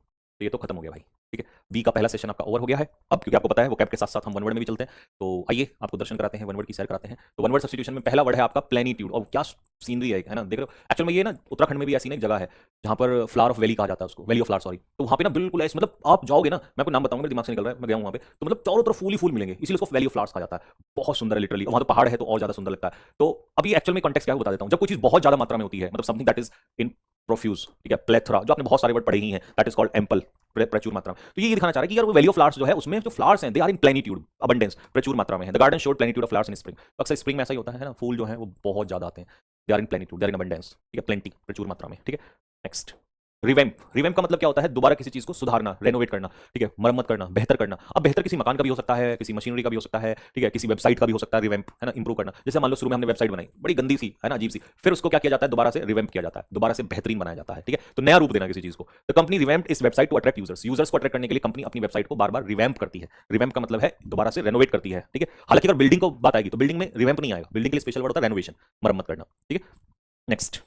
तो ये तो खत्म हो गया भाई, ठीक है। बी का पहला सेशन आपका ओवर हो गया है। अब क्योंकि आपको पता है वो कैप के साथ साथ हम वन वर्ड में भी चलते हैं, तो आइए आपको दर्शन कराते हैं, वन वर्ड की सैर कराते हैं। तो वन वर्ड सब्स्टिट्यूशन में पहला वर्ड है आपका प्लेनिट्यूड, और क्या सीनरी है ना, देख रहे हो। एक्चुअल में ये ना उत्तराखंड में भी ऐसी ना एक जगह है जहां पर फ्लावर ऑफ वैली कहा जाता है उसको, वैली ऑफ फ्लावर सॉरी। तो वहां पे ना बिल्कुल ऐसे, मतलब आप जाओगे ना, मैं आपको नाम बताऊंगा, मेरे दिमाग से निकल रहा है, मैं गया हूं वहां पे, तो मतलब चारों तरफ फूल ही फूल मिलेंगे, इसलिए उसको वैली ऑफ फ्लावर्स कहा जाता है। बहुत सुंदर है लिटरली, वहां तो पहाड़ है तो और ज्यादा सुंदर लगता है। तो अभी एक्चुअल में कॉन्टेक्स्ट क्या है बता देता हूं। जब कोई चीज बहुत ज्यादा मात्रा में होती है, मतलब something that is in profuse, ठीक है, प्लेथरा, जो आपने बहुत सारे वर्ड पढ़े ही हैं, दैट इज कॉल्ड एम्पल, प्रचुर मात्रा में। तो ये दिखाना चाह रहा है कि यार वो वैली ऑफ फ्लावर्स जो है उसमें जो फ्लावर्स हैं they are in plenitude, abundance, प्रचुर मात्रा में है। The garden showed plenitude of flowers in spring. अक्सर स्प्रिंग में ऐसा ही होता है ना, फूल जो है वो बहुत ज्यादा आते हैं, they are in plenitude, they are in abundance, ठीक है, प्लेंटी, प्रचुर मात्रा में, ठीक है। नेक्स्ट, रिवैम्प, रिवैम्प का मतलब क्या होता है, दोबारा किसी चीज को सुधारना, रेनोवेट करना, ठीक है, मरम्मत करना, बेहतर करना। अब बेहतर किसी मकान का भी हो सकता है, किसी मशीनरी का भी हो सकता है, ठीक है, किसी वेबसाइट का भी हो सकता है, रिवैम्प, है ना, इंप्रूव करना। जैसे मान लो शुरू में हमने वेबसाइट बनाई, बड़ी गंदी सी, है ना, अजीब सी, फिर उसको क्या किया जाता है, दोबारा से रिवैम्प किया जाता है, दोबारा से बेहतरीन बनाया जाता है, ठीक है। तो नया रूप देना किसी चीज को। तो company revamped its website to attract users, users को अट्रैक्ट करने के लिए कंपनी अपनी वेबसाइट को बार बार रिवैम्प करती है। रिवैम्प का मतलब है दोबारा से रेनोवेट करती है, ठीक है। हालांकि अगर बिल्डिंग को बात आएगी तो बिल्डिंग में रिवैम्प नहीं आएगा, बिल्डिंग के लिए स्पेशल वर्ड होता है रेनोवेशन, मरम्मत करना, ठीक है। Next,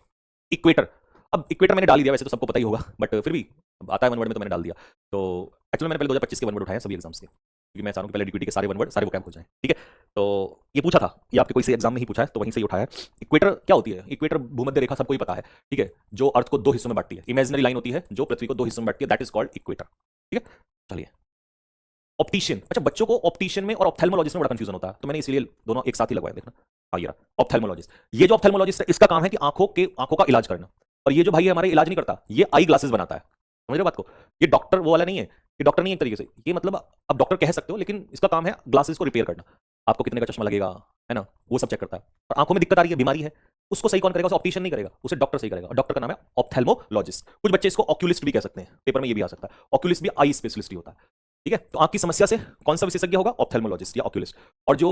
equator. अब इक्वेटर मैंने डाल दिया, वैसे तो सबको पता ही होगा, बट फिर भी आता है वन वर्ड में तो मैंने डाल दिया। तो एक्चुअली मैंने पहले 2025 के वन वर्ड उठाए सभी एग्जाम्स के, क्योंकि मैं चाह रहा हूं कि पहले डीक्यूटी के सारे वन वर्ड सारे वो कैंप हो जाए, ठीक है। तो ये पूछा था, ये आपके कोई से एग्जाम में ही पूछा है, तो वहीं से ही उठाया है। इक्वेटर क्या होती है, इक्वेटर भूमध्य रेखा सबको ही पता है, ठीक है, जो अर्थ को दो हिस्सों में बांटती है, इमेजिनरी लाइन होती है जो पृथ्वी को दो हिस्सों में बांटती है, दैट इज कॉल्ड इक्वेटर, ठीक है। चलिए, ऑप्टिशियन, अच्छा बच्चों को ऑप्टिशियन में और ऑप्थेल्मोलॉजिस्ट में बड़ा कंफ्यूजन होता है, तो मैंने इसलिए दोनों एक साथ ही लगवाया, देखना। हाँ ये ऑप्थेल्मोलॉजिस्ट, ये जो ऑप्थेल्मोलॉजिस्ट है इसका काम है कि आंखों का इलाज करना, और ये जो भाई है हमारे इलाज नहीं करता, ये आई ग्लासेस बनाता है, समझ रहे हो बात को। ये डॉक्टर वो वाला नहीं है, ये डॉक्टर नहीं है एक तरीके से, ये मतलब अब डॉक्टर कह सकते हो, लेकिन इसका काम है ग्लासेस को रिपेयर करना। आपको कितने का चश्मा लगेगा, है ना, वो सब चेक करता है। और आंखों में दिक्कत आ रही है, बीमारी है, उसको सही कौन करेगा, उसे ऑप्टिशियन नहीं करेगा, उसे डॉक्टर सही करेगा, और डॉक्टर का नाम है ऑप्थेल्मोलॉजिस्ट। कुछ बच्चे इसको ऑक्यूलिस्ट भी कह सकते हैं, पेपर में ये भी आ सकता है, ऑक्यूलिस्ट भी आई स्पेशलिस्ट ही होता है, ठीक है। तो आंख की समस्या से कौन सा विशेषज्ञ होगा, ऑप्थेल्मोलॉजिस्ट या ऑक्यूलिस्ट। और जो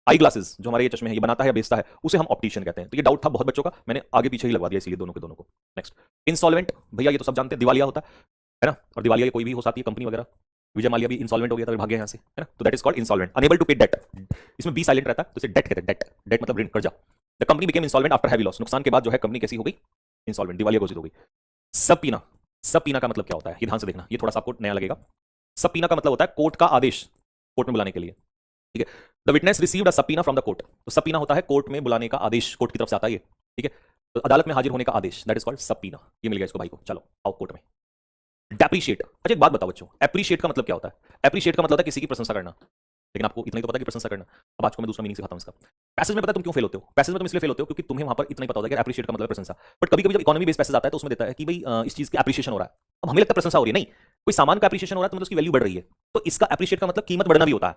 आई ग्लासेस जो हमारे ये चश्मे हैं ये बनाता है या बेचता है, उसे हम ऑप्टिशियन कहते हैं। तो ये डाउट था बहुत बच्चों का, मैंने आगे पीछे ही लगवा दिया इसलिए दोनों के दोनों को। नेक्स्ट, इंसॉल्वेंट, भैया ये तो सब जानते हैं, दिवालिया होता है ना, और दिवालिया कोई भी हो सकती है कंपनी वगैरह, विजय माल्या भी इंसॉल्वेंट हो गया था, भाग गया यहाँ से, है ना, तो that is called insolvent, unable to pay debt. इसमें बी साइलेंट रहता है तो इसे डेट कहते हैं, डेट, डेट मतलब ऋण, कर्जा। The company became insolvent after heavy loss, नुकसान के बाद जो है कंपनी कैसी हो गई, इंसॉल्वेंट, दिवालिया घोषित हो गई। सब पीना, सब पीना का मतलब क्या होता है, ये ध्यान से देखना, ये थोड़ा सा आपको नया लगेगा। सब पीना का मतलब होता है कोर्ट का आदेश, कोर्ट में बुलाने के लिए, ठीक है। The witness received a subpoena from the court, तो सबपीना होता है कोर्ट में बुलाने का आदेश, कोर्ट की तरफ से आता है ये, ठीक है। तो अदालत में हाजिर होने का आदेश, दैट इज कॉल्ड सबपीना। ये मिल गया इसको भाई को, चलो आओ कोर्ट में। डेप्रिशिएट, अच्छा एक बात बताओ बच्चों, एप्रिशिएट का मतलब क्या होता है? एप्रिशिएट का मतलब होता है किसी की प्रशंसा करना, लेकिन आपको इतना ही तो पता है कि प्रशंसा करना। अब आज को मैं दूसरा मीनिंग सिखाता हूं इसका। पैसेज में पता है तुम क्यों फेल होते हो, पैसेज में तुम इसलिए फेल होते हो क्योंकि तुम्हें वहां पर इतना ही पता होता है कि एप्रिशिएट का मतलब प्रशंसा। बट कभी कभी जब इकोनॉमी बेस्ड पैसेज आता है तो उसमें देता है कि भाई इस चीज की एप्रिशिएशन हो रहा है, अब हमें लगता है प्रशंसा हो रही है, नहीं, कोई सामान का एप्रिशिएशन हो रहा है तो मतलब उसकी वैल्यू बढ़ रही है, तो इसका एप्रिशिएट का मतलब कीमत बढ़ना भी होता है,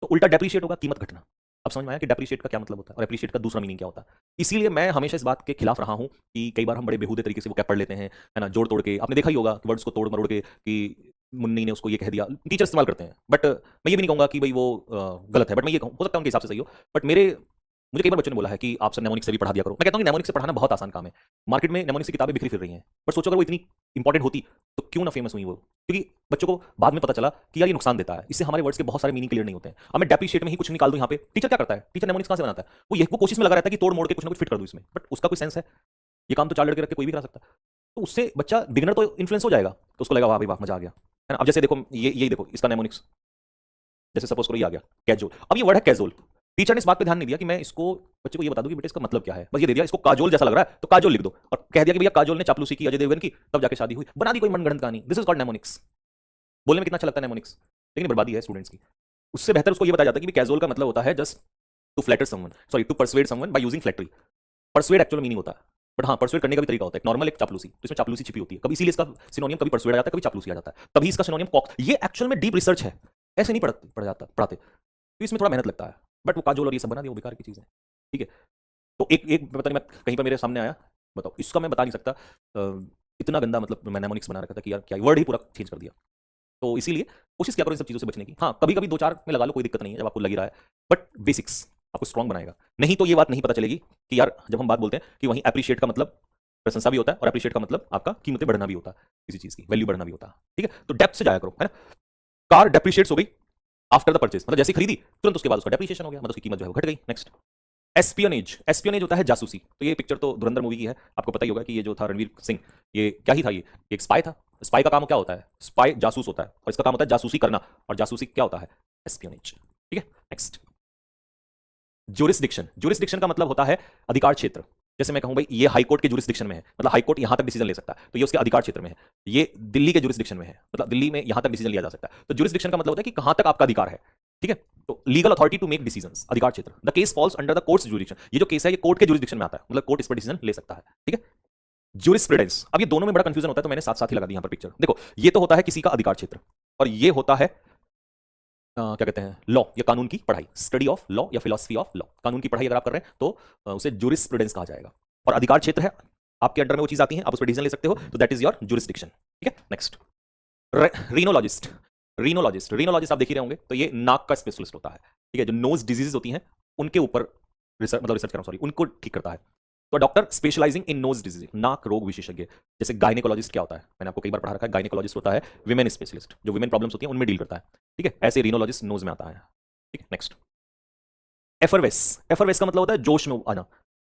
तो उल्टा डेप्रिशिएट होगा कीमत घटना। अब समझ में आया कि डेप्रिशिएट का क्या मतलब होता है और एप्रिशिएट का दूसरा मीनिंग क्या होता है। इसीलिए मैं हमेशा इस बात के खिलाफ रहा हूं कि कई बार हम बड़े बेहूदे तरीके से वो क्या पढ़ लेते हैं, है ना, जोड़ तोड़ के। आपने देखा ही होगा वर्ड्स को तोड़ मरोड़ के कि मुन्नी ने उसको ये कह दिया, टीचर इस्तेमाल करते हैं। बट मैं ये भी नहीं कहूंगा कि भाई वो गलत है, बट मैं ये कहूँ हो सकता है उनके हिसाब से सही हो, बट मुझे कई बार बच्चों ने बोला है कि आप सर नेमोनिक्स से भी पढ़ा दिया करो। मैं कहता हूँ कि नेमोनिक्स से पढ़ाना बहुत आसान काम है, मार्केट में नेमोनिक्स की किताबें बिखरी फिर रही हैं, बट सोचो अगर वो इतनी इंपॉर्टेंट होती तो क्यों ना फेमस हुई वो, क्योंकि बच्चों को बाद में पता चला कि यार ये नुकसान देता है, इससे हमारे वर्ड्स के बहुत सारे मीनिंग क्लियर नहीं होते हैं। अब मैं डेप्रिशिएट में ही कुछ निकाल दूं यहाँ पे, टीचर क्या करता है, टीचर नेमोनिक्स कहाँ से बनाता है, वो कोशिश में लगा रहता है कि तोड़ मोड़ के कुछ ना कुछ फिट कर दूं इसमें, बट उसका कोई सेंस है? ये काम तो 4 लड़के रख के कोई भी करा सकता है। तो उससे बच्चा बिगनर तो इन्फ्लुएंस हो जाएगा, तो उसको लगेगा वाह भाई वाह मजा आ गया, है ना। अब जैसे देखो ये यही देखो इसका नेमोनिक्स, जैसे सपोज करो ये आ गया कैजोल, अब ये वर्ड है कैजोल, टीचर ने इस बात पे ध्यान नहीं दिया कि मैं इसको बच्चे को ये बता दूं कि बेटे इसका मतलब क्या है, बस ये दे दिया इसको काजोल जैसा लग रहा है तो काजोल लिख दो, और कह दिया कि भैया काजोल ने चापलूसी की अजय देवगन की तब जाके शादी हुई, बना दी कोई मनगढ़ंत कहानी। This is called mnemonics. बोलने में कितना अच्छा लगता है नेमोनिक्स, लेकिन बर्बादी है स्टूडेंट्स की। उससे बेहतर उसको ये बताया जाता है कि कैजोल का मतलब होता है just to flatter someone, sorry to persuade someone by using flattery. Persuade actual meaning होता है, बट हाँ परसुएड करने का भी तरीका होता है, नॉर्मल एक चापलूसी, तो इसमें चापलूसी छिपी होती है, कभी इसीलिए इसका सिनोनियम कभी परसुएड आ जाता है कभी चापलूसी आ जाता है, तभी इसका सिनोनियम कॉक। ये एक्चुअल में डीप रिसर्च है, ऐसे नहीं पढ़ाते, तो इसमें थोड़ा मेहनत लगता है, बट वो काजोल और ये सब बना दिया वो बेकार की चीज़ है, ठीक है। तो एक एक पता नहीं मैं कहीं पर मेरे सामने आया, बताओ इसका मैं बता नहीं सकता, इतना गंदा मतलब मैं नेमोनिक्स बना रखा था कि यार क्या वर्ड ही पूरा चेंज कर दिया। तो इसीलिए कोशिश क्या करो इन सब चीज़ों से बचने की। हाँ कभी कभी दो चार में लगा लो, कोई दिक्कत नहीं है जब आपको लग ही रहा है, बट बेसिक्स आपको स्ट्रॉन्ग बनाएगा। नहीं तो ये बात नहीं पता चलेगी कि यार जब हम बात बोलते हैं कि वहीं अप्रिशिएट का मतलब प्रशंसा भी होता है, और अप्रिशिएट का मतलब आपका कीमतें बढ़ना भी होता है, किसी चीज़ की वैल्यू बढ़ना भी होता है, ठीक है। तो डेप्थ से जाया करो, है ना। कार डेप्रिशिएट्स हो गई आफ्टर द परचेज, मतलब जैसे खरीदी तुरंत उसके बाद उसका डेप्रिसिएशन हो गया, मतलब उसकी कीमत जो है वो घट गई। नेक्स्ट एस्पियोनेज, एस्पियोनेज होता है जासूसी। तो ये पिक्चर तो धुरंधर मूवी की है, आपको पता ही होगा कि ये जो था रणवीर सिंह, ये क्या ही था, ये एक स्पाई था। स्पाई का काम क्या होता है, स्पाई जासूस होता है, और इसका काम होता है जासूसी करना, और जासूसी क्या होता है, एस्पियोनेज, ठीक है। नेक्स्ट ज्यूरिसडिक्शन, ज्यूरिसडिक्शन का मतलब होता है अधिकार क्षेत्र। जैसे मैं कहूं भाई ये हाई कोर्ट के ज्यूरिसडिक्शन में है, मतलब हाई कोर्ट यहां तक डिसीजन ले सकता है, तो ये उसके अधिकार क्षेत्र में है। ये दिल्ली के ज्यूरिसडिक्शन में है, मतलब दिल्ली में यहां तक डिसीजन लिया जा सकता है। तो ज्यूरिसडिक्शन का मतलब होता है कि कहां तक आपका अधिकार है, ठीक है। तो legal authority to make decisions, अधिकार क्षेत्र। The case falls under the court's jurisdiction, ये जो केस है ये कोर्ट के ज्यूरिसडिक्शन में आता है, मतलब कोर्ट इस पर डिसीजन ले सकता है, ठीक है। ज्यूरिस्प्रूडेंस, अब ये दोनों में बड़ा कंफ्यूजन होता है, तो मैंने साथ साथ ही लगा दी यहां पर पिक्चर। देखो ये तो होता है किसी का अधिकार क्षेत्र, और ये होता है क्या कहते हैं, लॉ या कानून की पढ़ाई, स्टडी ऑफ लॉ या फिलोसफी ऑफ लॉ। कानून की पढ़ाई अगर आप कर रहे हैं तो उसे ज्यूरिस्प्रूडेंस कहा जाएगा, और अधिकार क्षेत्र है आपके अंडर में वो चीज आती है, आप उस पर डिसीजन ले सकते हो, तो दैट इज योर ज्यूरिस्डिक्शन, ठीक है। नेक्स्ट रीनोलॉजिस्ट, रीनोलॉजिस्ट, रीनोलॉजिस्ट आप देख ही रहे होंगे, तो ये नाक का स्पेशलिस्ट होता है, ठीक है। जो नोज डिजीजेज होती हैं उनके ऊपर रिसर्च, मतलब रिसर्च कर रहा हूं सॉरी, उनको ठीक करता है। तो डॉक्टर स्पेशलाइजिंग इन नोज डिजीज, नाक रोग विशेषज्ञ। जैसे गायनेकोलॉजिस्ट क्या होता है, मैंने आपको कई बार पढ़ा रखा है, गायनेकोलॉजिस्ट होता है विमेन स्पेशलिस्ट, जो विमेन प्रॉब्लम्स होती हैं उनमें डील करता है, ठीक है। ऐसे रीनोलॉजिस्ट नोज में आता है, ठीक है। नेक्स्ट एफरवेस, एफरवेस का मतलब होता है जोश में आना,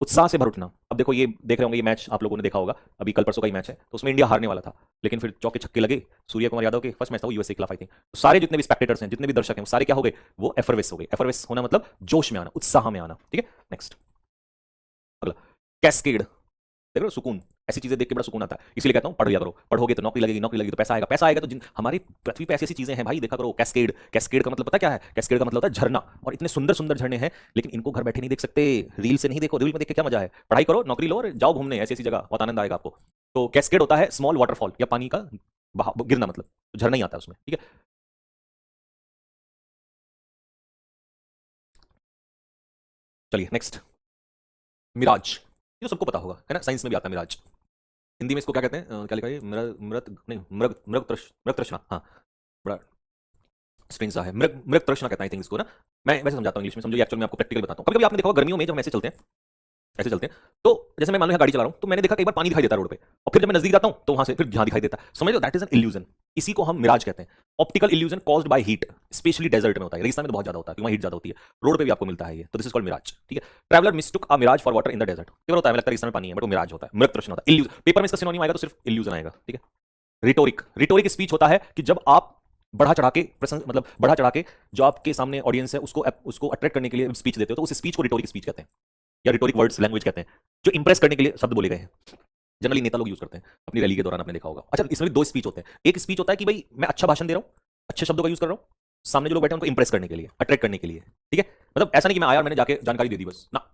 उत्साह से भर उठना। अब देखो ये देख रहे होंगे, ये मैच आप लोगों ने देखा होगा, अभी कल परसों का ही मैच है, तो उसमें इंडिया हारने वाला था, लेकिन फिर चौके छक्के लगे, सूर्य कुमार यादव के फर्स्ट मैच था वो यूएसए के खिलाफ आई थी, तो सारे जितने भी स्पेक्टेटर्स हैं, जितने भी दर्शक हैं, वो सारे क्या हो गए, वो एफरवेस हो गए। एफरवेस होना मतलब जोश में आना, उत्साह में आना, ठीक है। नेक्स्ट अगला कैस्केड, देख रहे हो सुकून, ऐसी चीजें देख के बड़ा सुकून आता है, इसलिए कहता हूं पढ़ लिया करो, पढ़ोगे तो नौकरी लगेगी, नौकरी लगेगी तो पैसा आएगा, पैसा आएगा तो जिन हमारी पृथ्वी पे ऐसी ऐसी चीजें हैं भाई, देखा करो। कैस्केड, कैस्केड का मतलब पता क्या है, कैस्केड का मतलब होता है झरना, और इतने सुंदर सुंदर झरने हैं, लेकिन इनको घर बैठे नहीं देख सकते, रील से नहीं देखो, रील में देख के क्या मजा है, पढ़ाई करो, नौकरी लो और जाओ घूमने ऐसी ऐसी जगह, बहुत आनंद आएगा आपको। तो कैस्केड होता है स्मॉल वाटरफॉल, या पानी का गिरना, मतलब झरना ही आता है उसमें, ठीक है। चलिए नेक्स्ट मिराज, ये तो सबको पता होगा, है ना, साइंस में भी आता है मिराज। हिंदी में इसको क्या कहते हैं, क्या लिखा है, मृग मृत नहीं मृग मृग तृष्णा, हाँ बड़ा स्ट्रेंज सा है, मृग मृग तृष्णा कहता है आई थिंक इसको ना। मैं वैसे समझाता हूँ इंग्लिश में, समझो एक्चुअल में आपको प्रैक्टिकल बताता हूँ। कभी कभी आपने देखा होगा गर्मियों में जब हम ऐसे चलते हैं, ऐसे चलते हैं, तो जैसे मैं मान लो यहाँ गाड़ी चला रहा हूँ, तो मैंने देखा कई बार पानी दिखाई देता है रोड पे, और फिर जब मैं नजदीक जाता हूँ तो वहां से फिर यहाँ दिखाई देता है, समझ लो दैट इज एन इल्यूजन। इसी को हम मिराज कहते हैं, optical illusion caused by heat, specially desert में होता है, रेगिस्तान में तो बहुत ज्यादा होता है, वहाँ हीट ज्यादा होती है, रोड पे भी आपको मिलता है ये, तो दिस इज कॉल्ड मिराज, ठीक है। Traveller mistook a mirage for water in the desert, क्या होता है, लगता है रेगिस्तान में पानी है, बट वो मिराज होता है, मृग तृष्णा होता है, इल्यूजन। पेपर में इसका सिनोनिम आएगा तो सिर्फ इल्यूजन आएगा, ठीक है। रिटोरिक, रिटोरिक स्पीच होता है कि जब आप बढ़ा चढ़ा के प्रश्न, मतलब बढ़ा चढ़ा के जो आपके सामने ऑडियंस है उसको उसको अट्रैक्ट करने के लिए स्पीच देते हो, तो उस स्पीच को रिटोरिक स्पीच कहते हैं, या रिटोरिक वर्ड्स लैंग्वेज कहते हैं, जो इंप्रेस करने के लिए शब्द बोले गए हैं, जनरली नेता लोग यूज करते हैं अपनी रैली के दौरान, आपने देखा होगा। अच्छा इसमें भी दो स्पीच होते हैं, एक स्पीच होता है कि भाई मैं अच्छा भाषण दे रहा हूँ, अच्छे शब्दों का यूज कर रहा हूँ, सामने जो लोग बैठे हैं उनको इंप्रेस करने के लिए, अट्रैक्ट करने के लिए, ठीक है। मतलब ऐसा नहीं कि मैं आया और मैंने जाके जानकारी दे दी बस ना,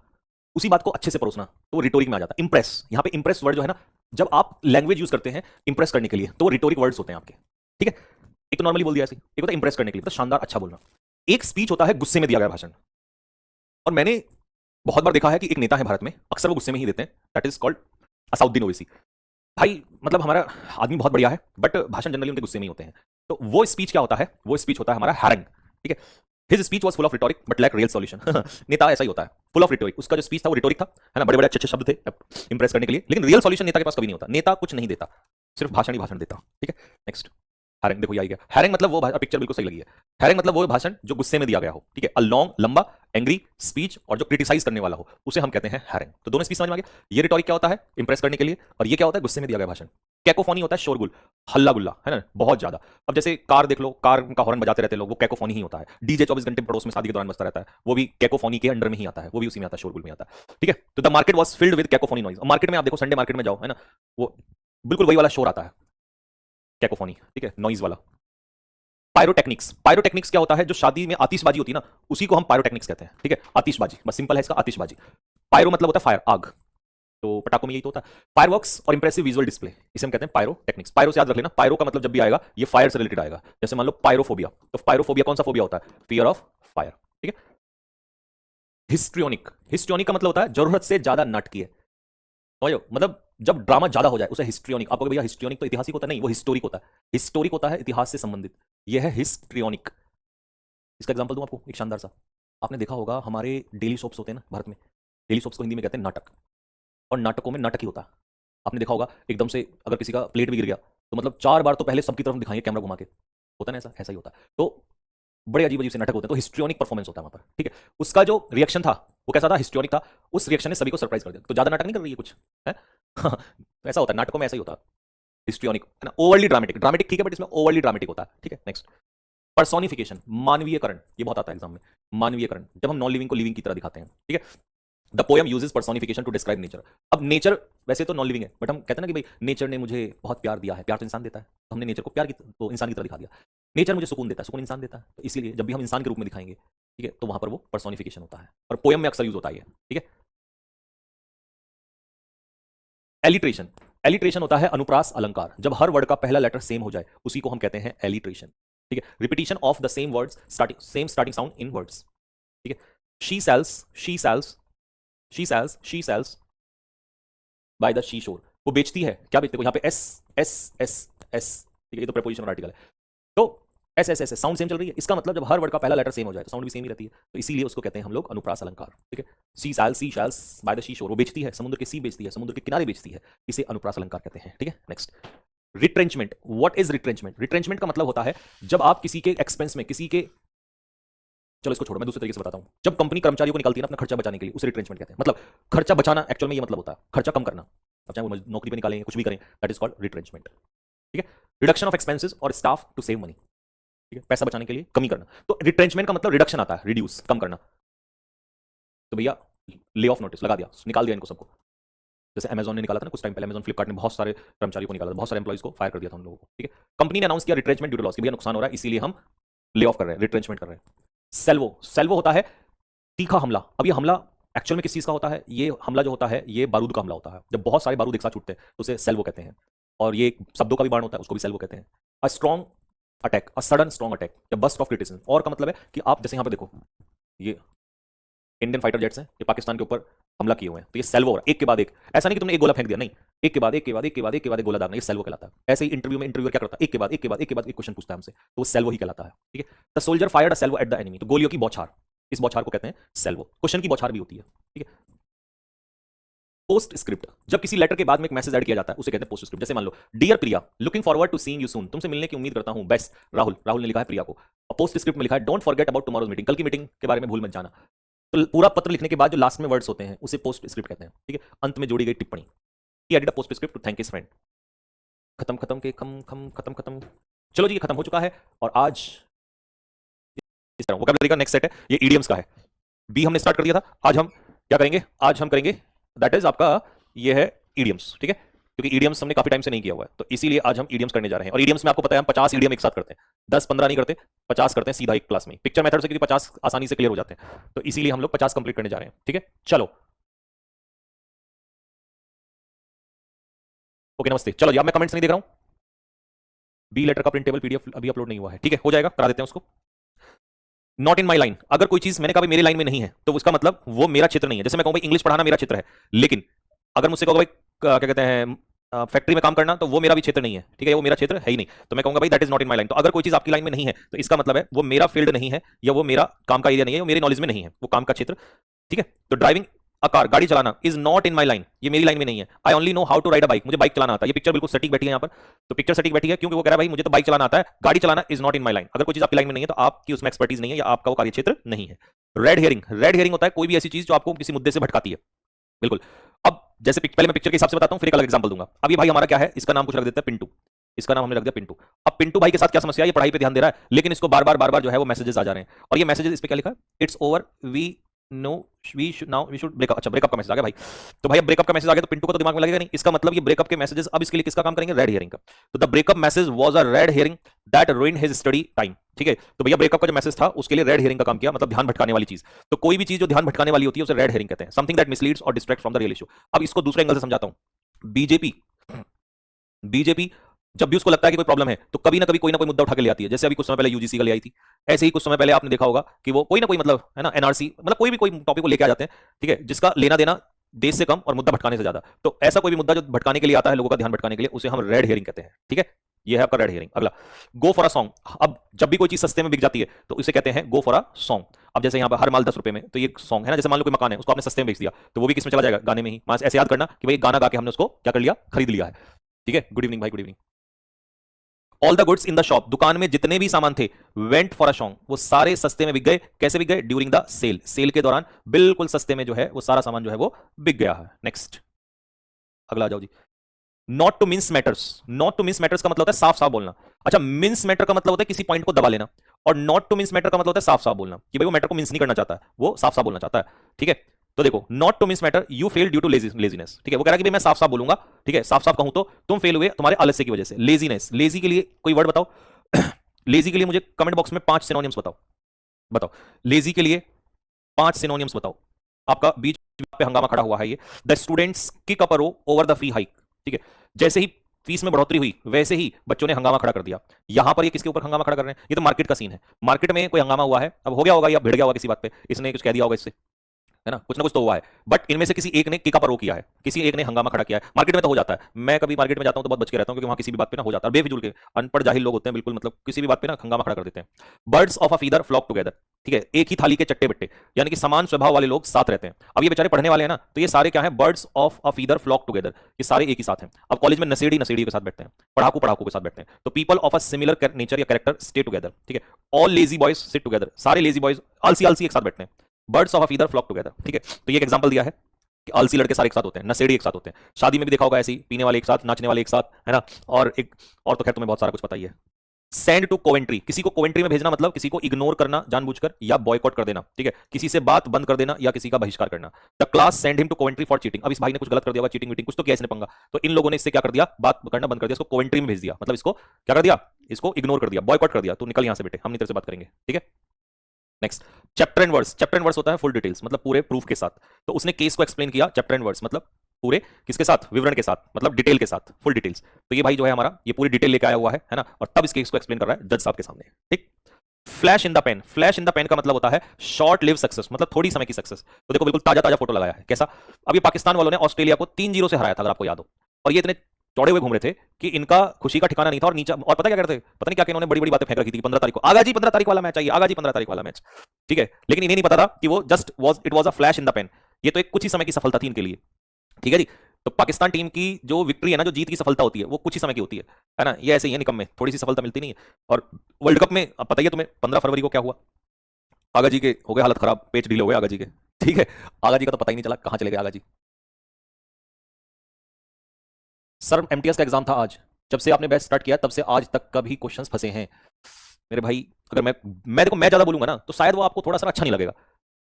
उसी बात को अच्छे से परोसना, तो वो रिटोरिक में आ जाता है। इंप्रेस, यहाँ पे इंप्रेस वर्ड जो है ना, जब आप लैंग्वेज यूज करते हैं इंप्रेस करने के लिए, तो वो रिटोरिक वर्ड्स होते हैं आपके, ठीक है। एक तो नॉर्मली बोल दिया ऐसे, एक होता है इंप्रेस करने के लिए, तो शानदार अच्छा बोलना। एक स्पीच होता है गुस्से में दिया गया भाषण, और मैंने बहुत बार देखा है कि एक नेता है भारत में, अक्सर वो गुस्से में ही देते हैं, that is called Asaduddin Owaisi. भाई मतलब हमारा आदमी बहुत बढ़िया है, बट भाषण जनरली उनके गुस्से में ही होते हैं। तो वो स्पीच क्या होता है, वो स्पीच होता है हमारा हैरंग, ठीक है। His speech was full of rhetoric but lack real solution. नेता ऐसा ही होता है, फुल ऑफ रिटोरिक, उसका जो स्पीच था वो रिटोरिक था, है ना, बड़े बड़े अच्छे अच्छे शब्द थे इंप्रेस करने के लिए, लेकिन रियल सॉल्यूशन नेता के पास कभी नहीं होता, नेता कुछ नहीं देता, सिर्फ भाषण ही भाषण देता, ठीक है। नेक्स्ट हैरिंग, देखो ये आ गया हैरिंग, मतलब वो पिक्चर बिल्कुल सही लगी है। हैरिंग मतलब वो भाषण जो गुस्से में दिया गया हो, ठीक है, अ लॉन्ग, लंबा, एंग्री स्पीच, और जो क्रिटिसाइज करने वाला हो उसे हम कहते हैं हैरिंग। तो दोनों स्पीच समझ में आ गया। ये रिटोरिक क्या होता है, इंप्रेस करने के लिए, और ये क्या होता है, गुस्से में दिया गया भाषण। कैकोफोनी होता है शोरगुल, हल्ला गुल्ला, है ना, बहुत ज्यादा। अब जैसे कार देख लो, कार का हॉर्न बजाते रहते हैं लोग, वो कैकोफोनी ही होता है। डीजे 24 घंटे पड़ोस में शादी के दौरान बजता रहता है, वो भी कैकोफोनी के अंडर में ही आता है, वो भी उसी में आता है, शोरगुल में आता है, ठीक है। तो the market was filled with cacophony noise. Market में आप देखो, संडे मार्केट में जाओ, है ना, वो बिल्कुल वही वाला शोर आता है, कैकोफोनी, ठीक है, नॉइज वाला। पायरोटेक्निक्स, पायरोटेक्निक्स क्या होता है, जो शादी में आतिशबाजी होती है ना, उसी को हम पायरोटेक्निक्स कहते हैं, ठीक है, आतिशबाजी, बस सिंपल है इसका, आतिशबाजी। पायरो मतलब होता है फायर, आग, तो पटाखों में यही तो होता है। फायरवर्क्स और इंप्रेसिव विजुअल डिस्प्ले, इसे हम कहते हैं पायरोटेक्निक्स। पायरो से याद रख लेना, पायरो का मतलब जब भी आएगा ये फायर से रिलेटेड आएगा। जैसे मान लो पायरोफोबिया, तो पायरोफोबिया कौन सा फोबिया होता है, फियर ऑफ फायर, ठीक है। हिस्ट्रियोनिक, हिस्ट्रियोनिक का मतलब होता है जरूरत से ज्यादा नाटकीय, समझो, मतलब जब ड्रामा ज्यादा हो जाए उसे हिस्ट्रियोनिक। आपको भैया हिस्ट्रियोनिक तो ऐतिहासिक होता है, नहीं, वो हिस्टोरिक होता है। हिस्टोरिक होता है इतिहास से संबंधित, यह है हिस्ट्रियोनिक। इसका एग्जांपल दूं आपको एक शानदार सा। आपने देखा होगा हमारे डेली सोप्स होते हैं ना भारत में, डेली सोप्स को हिंदी में कहते हैं नाटक, और नाटकों में नाटक ही होता है। आपने देखा होगा एकदम से अगर किसी का प्लेट भी गिर गया तो मतलब 4 बार तो पहले सबकी तरफ दिखाएंगे कैमरा घुमा के, होता है ना, ऐसा ऐसा ही होता है। तो बड़े अजीब अजीब से नाटक होते हैं, तो हिस्ट्रियोनिक परफॉर्मेंस होता है वहां पर, ठीक है। उसका जो रिएक्शन था वो कैसा था, हिस्ट्रियोनिक था। उस रिएक्शन ने सभी को सरप्राइज कर दिया। तो ज्यादा नाटक नहीं कर रही है कुछ, है ऐसा होता है नाटकों में, ऐसा ही होता है, हिस्ट्रियोनिक, है ना, ओवरली ड्रामेटिक। ड्रामेटिक ठीक है, बट इसमें ओवरली ड्रामेटिक होता है, ठीक है। नेक्स्ट, पर्सोनिफिकेशन, मानवीयकरण, ये बहुत आता है एग्जाम में, मानवीयकरण, जब हम नॉन लिविंग को लिविंग की तरह दिखाते हैं, ठीक है। The poem uses personification to describe nature. अब नेचर वैसे तो नॉन लिविंग है, बट हम कहते हैं ना कि भाई नेचर ने मुझे बहुत प्यार दिया है, प्यार तो इंसान देता है, तो हमने नेचर को प्यार की तो इंसान की तरह दिखा दिया। नेचर मुझे सुकून देता है, सुकून इंसान देता है, तो इसीलिए जब भी हम इंसान के रूप में दिखाएंगे, ठीक है, तो वहां पर वो पर्सोनिफिकेशन होता है, और पोएम में अक्सर यूज होता है ये, ठीक है। एलिट्रेशन, एलिट्रेशन होता है अनुप्रास अलंकार, जब हर वर्ड का पहला लेटर सेम हो जाए उसी को हम कहते हैं एलिट्रेशन, ठीक है। Repetition of the same words, starting same starting sound in words, ठीक है। She sales, she sales, she sales, she sales bye the sea shore, वो बेचती है, क्या बेचते हैं, यहाँ पे एस एस एस एस, ठीक है, ये तो प्रीपोजिशन आर्टिकल है। तो S S S sound same चल रही है, इसका मतलब जब हर वर्ड का पहला लेटर सेम हो जाए तो साउंड भी सेम ही रहती है, तो इसीलिए उसको कहते हैं हम लोग अनुप्रास अलंकार, ठीक है। She sells, sea shells by the sea shore, वो बेचती है, समुद्र के सी बेचती है, समुद्र के किनारे बेचती है, इसे अनुप्रास अलंकार कहते हैं, ठीक है। Next, retrenchment. What is retrenchment? Retrenchment का मतलब होता है जब आप किसी के एक्सपेंस में, किसी के, चलो इसको छोड़ो, मैं दूसरे तरीके से बताता हूं। जब कंपनी कर्मचारियों को निकालती है ना अपना खर्चा बचाने के लिए, उसे रिट्रेंचमेंट कहते हैं। मतलब खर्चा बचाना एक्चुअल में ये मतलब होता है, खर्चा कम करना, अब चाहे वो नौकरी पे निकालें कुछ भी करें, दैट इज कॉल्ड रिट्रेंचमेंट, ठीक है। रिडक्शन ऑफ एक्सपेंसेस और स्टाफ टू सेव मनी, ठीक है, पैसा बचाने के लिए कमी करना। तो रिट्रेंचमेंट का मतलब रिडक्शन आता है, रिड्यूस, कम करना। तो भैया ले ऑफ नोटिस लगा दिया, निकाल दिया इनको सबको। जैसे अमेजन ने निकाला था ना कुछ टाइम पहले, अमेजन फ्लिपकार्ट ने बहुत सारे कर्मचारियों को निकाला था, बहुत सारे एम्प्लॉइज को फायर कर दिया था उन लोगों को, ठीक है। कंपनी ने अनाउंस किया रिट्रेंचमेंट ड्यू टू लॉस, कि भैया नुकसान हो रहा है इसीलिए हम ले ऑफ कर रहे हैं, रिट्रेंचमेंट कर रहे हैं। सेल्वो, सेल्वो होता है तीखा हमला। अब ये हमला एक्चुअल में किस चीज का होता है, ये हमला जो होता है ये बारूद का हमला होता है, जब बहुत सारे बारूद एक साथ छूटते हैं तो उसे सेल्वो कहते हैं। और ये शब्दों का भी बाण होता है, उसको भी सेल्वो कहते हैं। A strong attack, a sudden strong attack, या बस्ट ऑफ क्रिटिसिज्म। और का मतलब है कि आप जैसे यहां पे देखो, ये इंडियन फाइटर जेट्स हैं, ये पाकिस्तान के ऊपर हमला किए हुए हैं, तो ये सेल्वो हो रहा है, एक के बाद एक। ऐसा नहीं कि तुमने एक गोला फेंक दिया, नहीं, एक के बाद एक के बाद एक के बाद एक के बाद एक गोला दागना, ये सेल्वो कहलाता है। ऐसे ही इंटरव्यू में इंटरव्यूअर क्या करता है, एक के बाद एक के बाद एक के बाद एक क्वेश्चन पूछता है हमसे, तो वो सेल्वो ही कहलाता है, ठीक है। The soldier fired a salvo at the enemy, तो गोलियों की बौछार, इस बौछार को कहते हैं सेल्वो। क्वेश्चन की बौछार भी होती है, ठीक है। पोस्ट स्क्रिप्ट, जब किसी लेटर के बाद में एक मैसेज ऐड किया जाता है उसे कहते हैं पोस्ट स्क्रिप्ट। जैसे मान लो, dear Priya, looking forward to seeing you soon, तुमसे मिलने की उम्मीद करता हूं, बेस्ट राहुल। राहुल ने लिखा है प्रिया को। पोस्ट स्क्रिप्ट में लिखा है don't forget about tomorrow's meeting, कल की मीटिंग के बारे में भूल मत जाना। तो पूरा पत्र लिखने के बाद जो लास्ट में वर्ड्स होते हैं उसे पोस्ट स्क्रिप्ट कहते हैं, ठीक है। अंत में जोड़ी गई टिप्पणी, he added a post script to thank his friend. खत्म खत्म के खम खम खत्म खत्म। चलो जी, ये खत्म हो चुका है। और आज इस तरह वोकैबुलरी का नेक्स्ट सेट है, ये इडियम्स का है। बी हमने स्टार्ट कर दिया था, आज हम क्या करेंगे, आज हम करेंगे दैट इज आपका ये है इडियम्स, ठीक है। क्योंकि इडियम्स हमने काफी टाइम से नहीं किया हुआ है, तो इसीलिए आज हम इडियम्स करने जा रहे हैं। और इडियम्स में आपको पता है हम 50 इडियम एक साथ करते हैं, 10-15 नहीं करते, 50 करते हैं सीधा एक क्लास में। पिक्चर मेथड से क्योंकि 50 आसानी से क्लियर हो जाते हैं, तो इसीलिए हम लोग 50 कंप्लीट करने जा रहे हैं, ठीक है। चलो ओके, नमस्ते। चलो जी, अब मैं कमेंट्स नहीं देख रहा हूं। बी लेटर का प्रिंट टेबल पीडीएफ अभी अपलोड नहीं हुआ है, ठीक है, हो जाएगा, करा देते हैं उसको। नॉट इन माई लाइन, अगर कोई चीज मैंने कहा मेरे लाइन में नहीं है तो उसका मतलब वो मेरा क्षेत्र नहीं है। जैसे मैं कहूं भाई इंग्लिश पढ़ाना मेरा क्षेत्र है, लेकिन अगर मुझसे कहो भाई क्या कहते हैं फैक्ट्री में काम करना, तो वो मेरा भी क्षेत्र नहीं है, ठीक है, वो मेरा क्षेत्र है ही नहीं, तो मैं कहूंगा भाई that is not in my line. तो अगर कोई चीज आपकी लाइन में नहीं है तो इसका मतलब है वो मेरा फील्ड नहीं है, या वो मेरा काम का एरिया नहीं है, वो मेरे नॉलेज में नहीं है, वो काम का क्षेत्र, ठीक है। तो ड्राइविंग अ कार, गाड़ी चलाना, is not in my line, ये मेरी लाइन में नहीं है। I only know how to ride a bike, मुझे बाइक चलाना आता है। ये पिक्चर बिल्कुल सटीक बैठी है यहाँ पर, तो पिक्चर सटीक बैठी है क्योंकि वो कह रहा है भाई मुझे तो बाइक चलाना आता है, गाड़ी चलाना is not in my line. अगर कोई चीज आपकी लाइन में नहीं है तो आपकी उसमें एक्सपर्टीज नहीं है या आपका वो कार्य क्षेत्र नहीं है। रेड हेयरिंग, रेड हेयरिंग होता है कोई भी ऐसी चीज जो आपको किसी मुद्दे से भटकाती है। बिल्कुल। अब जैसे पहले मैं पिक्चर के हिसाब से बताता हूं, फिर एक अलग एग्जांपल दूंगा। अब ये भाई हमारा क्या है, इसका नाम कुछ रख देते हैं पिंटू, इसका नाम हमने रख दिया पिंटू। अब पिंटू भाई के साथ क्या समस्या है, ये पढ़ाई पे ध्यान दे रहा है लेकिन इसको बार बार जो है वो मैसेजेस आ जा रहे हैं, और ये मैसेजेस इस पे क्या लिखा है, it's over, we know, we should now, we should breakup. अच्छा ब्रेकअप का मैसेज आ गया भाई, तो भाई अब ब्रेकअप का मैसेज आ गया तो पिंटू को तो दिमाग में लगेगा नहीं, इसका मतलब ये ब्रेकअप के मैसेजेस अब इसके लिए किसका काम करेंगे, रेड हियरिंग का। तो the breakup message was a red herring that ruined his study time. ठीक है, तो भैया ब्रेकअप का जो मैसेज था उसके लिए रेड हियरिंग का काम किया, मतलब ध्यान भटकाने वाली चीज। तो कोई भी चीज जो ध्यान भटकाने वाली होती है उसे रेड हियरिंग कहते हैं, समथिंग दैट मिसलीड्स और distract from the real issue. अब इसको दूसरे एंगल से समझाता हूं। बीजेपी, बीजेपी जब भी उसको लगता है कि कोई प्रॉब्लम है तो कभी ना कभी कोई ना कोई मुद्दा उठा के ले आती है। जैसे अभी कुछ समय पहले यूजीसी का ले आई थी, ऐसे ही कुछ समय पहले आपने देखा होगा कि वो कोई ना कोई मतलब है ना एनआरसी, मतलब कोई भी कोई टॉपिक को लेके आ जाते हैं, ठीक है, जिसका लेना देना देश से कम और मुद्दा भटकाने से ज्यादा। तो ऐसा कोई भी मुद्दा जो भटकाने के लिए आता है, लोगों का ध्यान भटकाने के लिए, उसे हम रेड हियरिंग कहते हैं। ठीक है, ये है आपका रेड हियरिंग। अगला, गो फॉर अ सॉन्ग। अब जब भी कोई चीज सस्ते में बिक जाती है तो इसे कहते हैं गो फॉर अ सॉन्ग। अब जैसे यहाँ पर हर माल 10 रुपए में, तो ये सॉन्ग है ना, जैसे मान लो कोई मकान है उसको आपने सस्ते में बेच दिया तो वो भी किसमें चला जाएगा, गाने में ही। मां ऐसे याद करना कि भाई गाना गा के हमने उसको क्या कर लिया, खरीद लिया है। ठीक है, गुड इवनिंग भाई, good evening. All the goods in the shop, दुकान में जितने भी सामान थे, वेंट फॉर अ सॉन्ग, वो सारे सस्ते में बिक गए। कैसे बिक गए, ड्यूरिंग द सेल, सेल के दौरान बिल्कुल सस्ते में जो है वो सारा सामान जो है वो बिक गया है। नेक्स्ट, अगला आ जाओ जी। Not to mince matters, not to mince matters का मतलब होता है साफ साफ बोलना। अच्छा, मिन्स मैटर का मतलब होता है किसी पॉइंट को दबा लेना, और नॉट टू मिन्स मैटर का मतलब होता है साफ साफ बोलना कि भाई वो मैटर को मिन्स नहीं करना चाहता है, वो साफ साफ बोलना चाहता है। ठीक है, तो देखो, not to mince matter, you fail due to laziness. ठीक है, वो कह रहा है कि भाई मैं साफ साफ बोलूंगा, ठीक है, साफ साफ कहूं तो तुम फेल हुए तुम्हारे आलस्य की वजह से। लेजीनेस, लेजी के लिए कोई वर्ड बताओ लेजी के लिए मुझे कमेंट बॉक्स में 5 सिनोनिम्स बताओ, बताओ लेजी के लिए 5 सिनोनिम्स बताओ। आपका बीच पे हंगामा खड़ा हुआ है ये। The students kick up a row over the fee hike. ठीक है, जैसे ही फीस में बढ़ोतरी हुई वैसे ही बच्चों ने हंगामा खड़ा कर दिया। यहां पर ये किसके ऊपर हंगामा खड़ा कर रहे हैं, ये तो मार्केट का सीन है। मार्केट में कोई हंगामा हुआ है, अब हो गया होगा या भिड़ गया होगा किसी बात पे, इसने कुछ कह दिया होगा इससे, है ना, कुछ ना कुछ तो हुआ है। बट इनमें से किसी एक ने किका पर किया है, किसी एक ने हंगामा खड़ा किया है। मार्केट में तो हो जाता है, मैं कभी मार्केट में जाता हूं तो बहुत बच के रहता हूं क्योंकि वहां किसी भी बात पे ना हो जाता है, बेफिजूल के अनपढ़ जाहिल लोग होते हैं बिल्कुल, मतलब किसी भी बात पे ना हंगामा खड़ा कर देते हैं। Birds of a feather flock together. ठीक है, एक ही थाली के चट्टे बट्टे, यानी कि समान स्वभाव वाले लोग साथ रहते हैं। अब ये बेचारे पढ़ने वाले हैं ना, तो ये सारे क्या है, birds of a feather flock together, ये सारे एक ही साथ हैं। अब कॉलेज में नशेड़ी नशेड़ी के साथ बैठते हैं, पढ़ाकू पढ़ाकू के साथ बैठते हैं, तो people of a similar nature या कैरेक्टर स्टे टुगेदर। ठीक है, all lazy boys sit together, सारे लेजी बॉयज आलसी आलसी एक साथ बैठते हैं। Birds of a feather flock together. ठीक है, तो ये एक एग्जांपल दिया है कि आलसी लड़के सारे एक साथ होते हैं, नशेड़ी एक साथ होते हैं। शादी में भी देखा होगा ऐसे ही, पीने वाले एक साथ, नाचने वाले एक साथ, है ना, और एक और तो खैर तुम्हें बहुत सारा कुछ पता ही है। सेंड टू कोवेंट्री, किसी को कोवेंट्री में भेजना मतलब किसी को इग्नोर करना जानबूझकर या बॉयकॉट कर देना। ठीक है, किसी से बात बंद कर देना या किसी का बहिष्कार करना। The class send him to Coventry for cheating. अब इस भाई ने कुछ गलत कर दिया होगा, चीटिंग वीटिंग कुछ तो किया इसने पंगा, तो इन लोगों ने इससे क्या कर दिया, बात करना बंद कर दिया, इसको कोवेंट्री में भेज दिया, मतलब इसको क्या कर दिया, इसको इग्नोर कर दिया, बॉयकॉट कर दिया, तू निकल यहां से बेटे, हम नहीं तेरे से बात करेंगे। ठीक है, next, chapter and verse. Chapter and verse होता है फुल डिटेल्स, मतलब पूरे प्रूफ के साथ। तो उसने केस को एक्सप्लेन किया चैप्टर एंड वर्स, मतलब पूरे किसके साथ, विवरण के साथ, मतलब डिटेल के साथ, फुल डिटेल्स। तो ये भाई जो है हमारा ये पूरी डिटेल लेके आया हुआ है ना, और तब इस केस को एक्सप्लेन कर रहा है जज साहब के सामने। ठीक, flash in the pan, flash in the pan का मतलब होता है शॉर्ट लिव सक्सेस, मतलब थोड़ी समय की सक्सेस। तो देखो बिल्कुल ताजा ताजा फोटो लगाया है, कैसा, अब ये पाकिस्तान वालों ने ऑस्ट्रेलिया को 3-0 से हराया था, अगर आपको याद हो, और ये इतने चौड़े हुए घूम रहे थे कि इनका खुशी का ठिकाना नहीं था, और नीचे और पता क्या करते, पता नहीं क्या इन्होंने बड़ी बड़ी बातें फेंक रखी थी, 15 तारीख को आगा जी, 15 तारीख वाला मैच चाहिए, आगा जी 15 तारीख वाला मैच। ठीक है, लेकिन इन्हें नहीं पता था कि वो just was, it was a flash in the pan, ये तो एक कुछ ही समय की सफलता थी इनके लिए। ठीक है जी, तो पाकिस्तान टीम की जो विक्ट्री है ना, जो जीत की सफलता होती है, वो कुछ ही समय की होती है ना, ये ऐसे ही है, निकम में थोड़ी सी सफलता मिलती नहीं है। और वर्ल्ड कप में अब पता ही है तुम्हें 15 फरवरी को क्या हुआ, आगा जी के हो गए हालत खराब, पेच ढीले हो गए आगा जी के। ठीक है, आगा जी का तो पता ही नहीं चला कहां चले गए आगा जी। सर एमटीएस का एग्जाम था आज, जब से आपने बैच स्टार्ट किया तब से आज तक कभी क्वेश्चंस फंसे हैं मेरे भाई। अगर मैं देखो मैं ज्यादा बोलूंगा ना तो शायद वो आपको थोड़ा सा अच्छा नहीं लगेगा,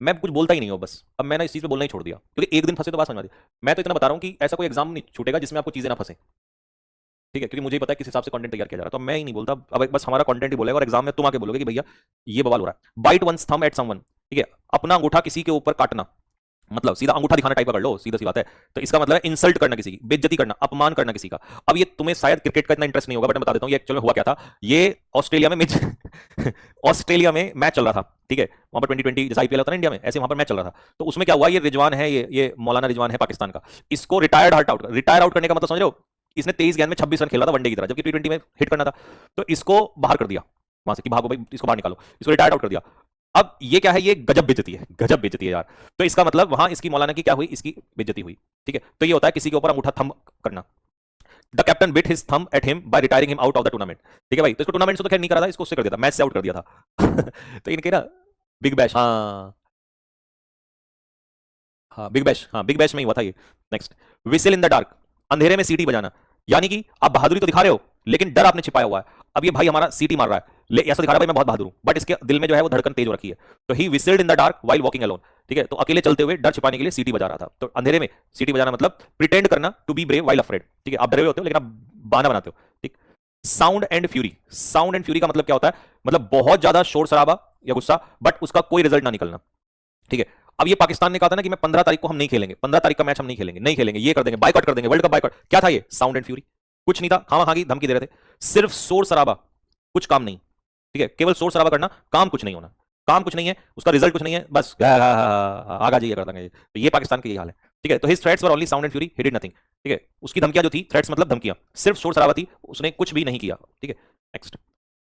मैं कुछ बोलता ही नहीं हूँ बस। अब मैंने इस चीज पे बोलना ही छोड़ दिया क्योंकि एक दिन फंसे तो बात समझ दी। मैं तो इतना बता रहा हूँ कि ऐसा कोई एग्जाम नहीं छूटेगा जिसमें आपको चीजें ना फंसे। ठीक है, क्योंकि मुझे ही पता है किस हिसाब से कंटेंट तैयार किया जा रहा है, तो मैं ही नहीं बोलता, अब बस हमारा कंटेंट ही बोलेगा, और एग्जाम में तुम आके बोलोगे कि भैया ये बवाल हो रहा है। Bite one's thumb at someone. ठीक है, अपना अंगूठा किसी के ऊपर काटना, मतलब सीधा अंगूठा दिखाना टाइप का कर लो, सीधा सी बात है। तो इसका मतलब है इंसल्ट करना किसी की, बेइज्जती करना, अपमान करना किसी का। अब ये तुम्हें शायद क्रिकेट का इतना इंटरेस्ट नहीं होगा, बट मैं बता देता हूँ ये एक्चुअली हुआ क्या था। ये ऑस्ट्रेलिया में मैच ऑस्ट्रेलिया में मैच चल रहा था। ठीक है, वहां पर 2020 जैसे आईपीएल होता है ना इंडिया में, ऐसे वहां पर मैच चल रहा था। तो उसमें क्या हुआ, ये रिजवान है, ये मौलाना रिजवान है पाकिस्तान का, इसको retired hurt out, retire out करने का मतलब समझ रहे हो, इसने 23 गेंद में 26 रन खेला था वनडे की तरह, जबकि T20 में हिट करना था। तो इसको बाहर कर दिया वहां से कि भागो भाई, इसको बाहर निकालो, इसको रिटायर्ड आउट कर दिया। अब ये क्या है, ये गजब बेइज्जती है, गजब बेइज्जती है यार। तो इसका मतलब वहां इसकी मौलाना की क्या हुई, इसकी बेइज्जती हुई। ठीक है, तो ये होता है किसी के ऊपर अंगूठा थंब करना। The captain bit his thumb at him by retiring him out of the tournament. ठीक है भाई, तो इसको टूर्नामेंट से तो खैर नहीं करा था, इसको उससे कर दिया था, मैच से आउट कर दिया था। तो इनके ना बिग बैश, हाँ हाँ बिग बैश, हाँ बिग बैश में ही हुआ था ये। Next, whistle in the dark, अंधेरे में सीटी बजाना। यानी कि आप बहादुरी तो दिखा रहे हो लेकिन डर आपने छिपाया हुआ है। अब ये भाई हमारा सीटी मार रहा है, ऐसा दिखा रहा है भाई मैं बहुत बहादुर हूं, बट इसके दिल में जो है वो धड़कन तेज हो रखी है। तो he whistled in the dark while walking alone. ठीक है, तो अकेले चलते हुए डर छिपाने के लिए सीटी बजा रहा था। तो अंधेरे में सीटी बजाना मतलब प्रिटेंड करना to be brave while afraid. ठीक है, आप डरे हुए होते हो लेकिन आप बहाना बनाते हो। ठीक, sound and fury, sound and fury का मतलब क्या होता है, मतलब बहुत ज्यादा शोर शराबा या गुस्सा बट उसका कोई रिजल्ट ना निकलना। ठीक है, अब ये पाकिस्तान ने कहा था ना कि मैं 15 तारीख को हम नहीं खेलेंगे, 15 तारीख का मैच हम नहीं खेलेंगे, नहीं खेलेंगे, ये कर देंगे, बाइकआउट कर देंगे, वर्ल्ड कप बाइकआउट। क्या था ये, साउंड एंड फ्यूरी। कुछ नहीं था, खामा खागी धमकी दे रहे थे, सिर्फ शोर शराबा, कुछ काम नहीं। ठीक है, केवल शोर शराबा करना, काम कुछ नहीं होना, काम कुछ नहीं है, उसका रिजल्ट कुछ नहीं है, बस आगा जाइए कर देंगे। तो ये पाकिस्तान का यही हाल है। ठीक है, तो his threats were only sound and fury, he did nothing. ठीक है, उसकी धमकियां जो थी, थ्रेट्स मतलब धमकियां, सिर्फ शोर शराबा थी, उसने कुछ भी नहीं किया। ठीक है, next,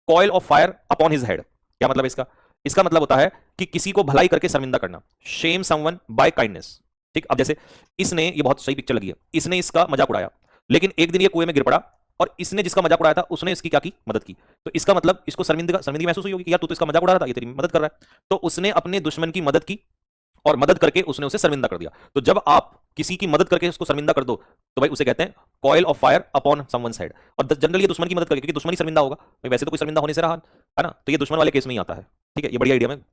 coil of fire upon his head. क्या मतलब इसका, इसका मतलब होता है कि किसी को भलाई करके शर्मिंदा करना, शेम समवन बाय काइंडनेस। ठीक, अब जैसे इसने, ये बहुत सही पिक्चर लगी है, इसने इसका मजाक उड़ाया लेकिन एक दिन ये कुएं में गिर पड़ा और इसने जिसका मजाक उड़ाया था उसने इसकी क्या की, मदद की। तो इसका मतलब इसको शर्मिंदगी महसूस हुई होगी कि यार तू तो इसका मजाक उड़ा रहा था, ये तेरी मदद कर रहा है। तो उसने अपने दुश्मन की मदद की और मदद करके उसने उसे शर्मिंदा कर दिया। तो जब आप किसी की मदद करके उसको शर्मिंदा कर दो तो भाई उसे कहते हैं coil of fire upon someone's head. और जनरली ये दुश्मन की मदद करके, क्योंकि दुश्मन ही शर्मिंदा होगा भाई, वैसे तो कोई शर्मिंदा होने से रहा है ना, तो ये दुश्मन वाले केस में ही आता है। ठीक है, ये बढ़िया आइडिया में।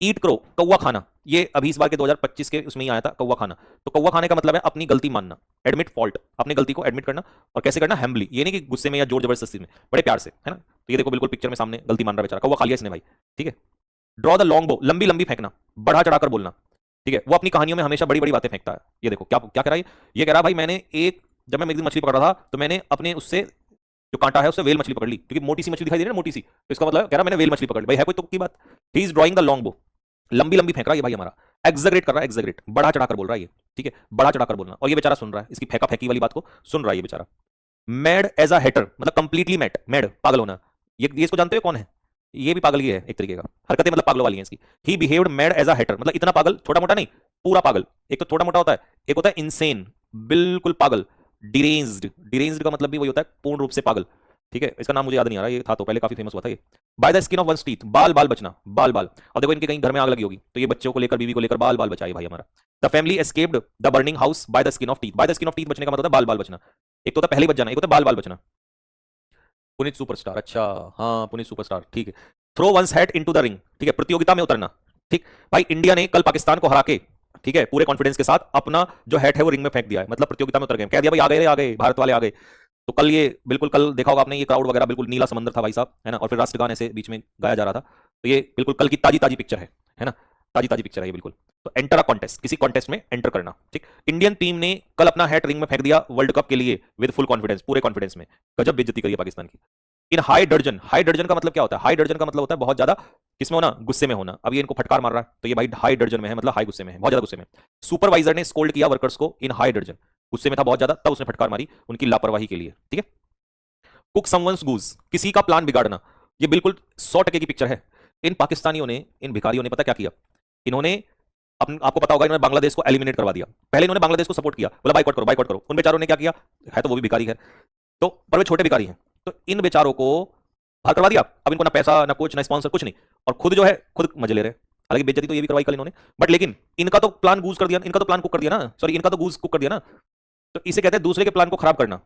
ईट क्रो, कौवा खाना, ये अभी इस बार के 2025 के उसमें ही आया था, कौवा खाना। तो कौवा खाने का मतलब है अपनी गलती मानना, एडमिट फॉल्ट, अपनी गलती को एडमिट करना। और कैसे करना, हैम्बली, ये नहीं कि गुस्से में या जोर जबरदस्ती में, बड़े प्यार से, है ना। तो ये देखो बिल्कुल पिक्चर में सामने गलती मान रहा है बेचारा, कौवा खा लिया इसने भाई। ठीक है, ड्रॉ द लॉन्ग बो, लंबी लंबी फेंकना, बढ़ा चढ़ाकर बोलना। ठीक है, वो अपनी कहानियों में हमेशा बड़ी बड़ी बातें फेंकता है। ये देखो क्या क्या कह रहा है, ये कह रहा है भाई मैंने एक, जब मैं एक दिन मछली पकड़ रहा था तो मैंने अपने उससे जो कांटा है उससे वेल मछली पकड़ ली, क्योंकि मोटी सी मछली दिखाई दे रही है ना, मोटी सी, तो इसका मतलब कह रहा मैंने वेल मछली पकड़ ली। भाई है कोई तुक की बात। He is drawing the long बो, लंबी लंबी फेंक रहा है ये भाई हमारा, एग्जैगरेट कर रहा है, एग्जैगरेट, बढ़ा चढ़ाकर बोल रहा है ये। ठीक है, बढ़ा चढ़ाकर बोलना, और ये बेचारा सुन रहा है, इसकी फेंका फेंकी वाली बात को सुन रहा है ये बेचारा। मैड एज अ हेटर मतलब कंप्लीटली मैड, मैड पागल होना। ये इसको जानते हो कौन है, ये भी पागल ही है एक तरीके का, हरकतें मतलब पागलों वाली हैं इसकी। He behaved mad as a hatter मतलब इतना पागल, छोटा मोटा नहीं, पूरा पागल। एक तो छोटा मोटा होता है, एक होता है इनसेन, बिल्कुल पागल। डिरेंज्ड, डिरेंज्ड का मतलब भी वही होता है पूर्ण रूप से पागल। ठीक है, इसका नाम मुझे याद नहीं आ रहा, ये था तो पहले काफी फेमस हुआ था ये। By the skin of one's teeth, बाल बाल बचना, बाल बाल। अब देखो इनके कहीं घर में आग लगी होगी तो ये बच्चों को लेकर, बीवी को लेकर बाल बाल बचाए भाई हमारा। The family escaped the burning house by the skin of teeth, bye the skin of teeth बचने का मतलब होता है बाल बाल बचना। एक तो होता है पहले ही बच जाना, एक होता है बाल बाल बचना। पुनीत सुपरस्टार, अच्छा हाँ पुनीत सुपरस्टार, ठीक है। Throw one's hat into the ring, ठीक है, प्रतियोगिता में उतरना। ठीक भाई, इंडिया ने कल पाकिस्तान को हरा के, ठीक है, पूरे कॉन्फिडेंस के साथ अपना जो हैट है वो रिंग में फेंक दिया है, मतलब प्रतियोगिता में उतर गए, कह दिया भाई आ गए भारत वाले आ गए। तो कल ये बिल्कुल, कल देखा होगा आपने, ये क्राउड वगैरह बिल्कुल नीला समंदर था भाई साहब, है ना, और फिर राष्ट्रगान ऐसे बीच में गाया जा रहा था। तो ये बिल्कुल कल की ताजी ताजी पिक्चर है ना, ताजी ताजी पिक्चर है ये बिल्कुल। तो एंटर अ कॉन्टेस्ट, किसी कॉन्टेस्ट में एंटर करना। ठीक, इंडियन टीम ने कल अपना हैट रिंग में फेंक दिया वर्ल्ड कप के लिए विद फुल कॉन्फिडेंस, पूरे कॉन्फिडेंस में। गजब बेइज्जती करी है पाकिस्तान की। इन हाई डर्जन, हाई डर्जन का मतलब क्या होता है, हाई डर्जन का मतलब होता है बहुत ज्यादा किसमें होना, गुस्से में होना। अब ये इनको फटकार मार रहा है तो ये भाई हाई डर्जन में है, मतलब हाई गुस्से में है, बहुत ज्यादा गुस्से में। सुपरवाइजर ने स्कोल्ड किया वर्कर्स को इन हाई डर्जन, गुस्से में था बहुत ज्यादा, तब उसने फटकार मारी उनकी लापरवाही के लिए। ठीक है, कुक समवन्स गूज, किसी का प्लान बिगाड़ना, ये बिल्कुल 100% की पिक्चर है। इन पाकिस्तानियों ने, इन भिखारियों ने पता क्या किया, इन्होंने आपको पता होगा इन्होंने बांग्लादेश को एलिमिनेट करवा दिया। पहले इन्होंने बांग्लादेश को सपोर्ट किया, बोला बाइकआउट करो बाइकआउट करो। उन बेचारों ने क्या किया, है तो वो भी भिखारी है, तो पर वे छोटे भिखारी हैं, तो इन बेचारों को बाहर करवा दिया। अब इनको ना पैसा ना कोच ना स्पॉन्सर कुछ नहीं, और खुद जो है खुद मजे ले रहे। हालांकि बेइज्जती तो ये भी करवाई कल इन्होंने, बट लेकिन इनका तो प्लान गूज कर दिया, इनका तो प्लान कुक कर दिया ना, सॉरी इनका तो गूज कुक कर दिया ना। तो इसे कहते हैं दूसरे के प्लान को खराब करना।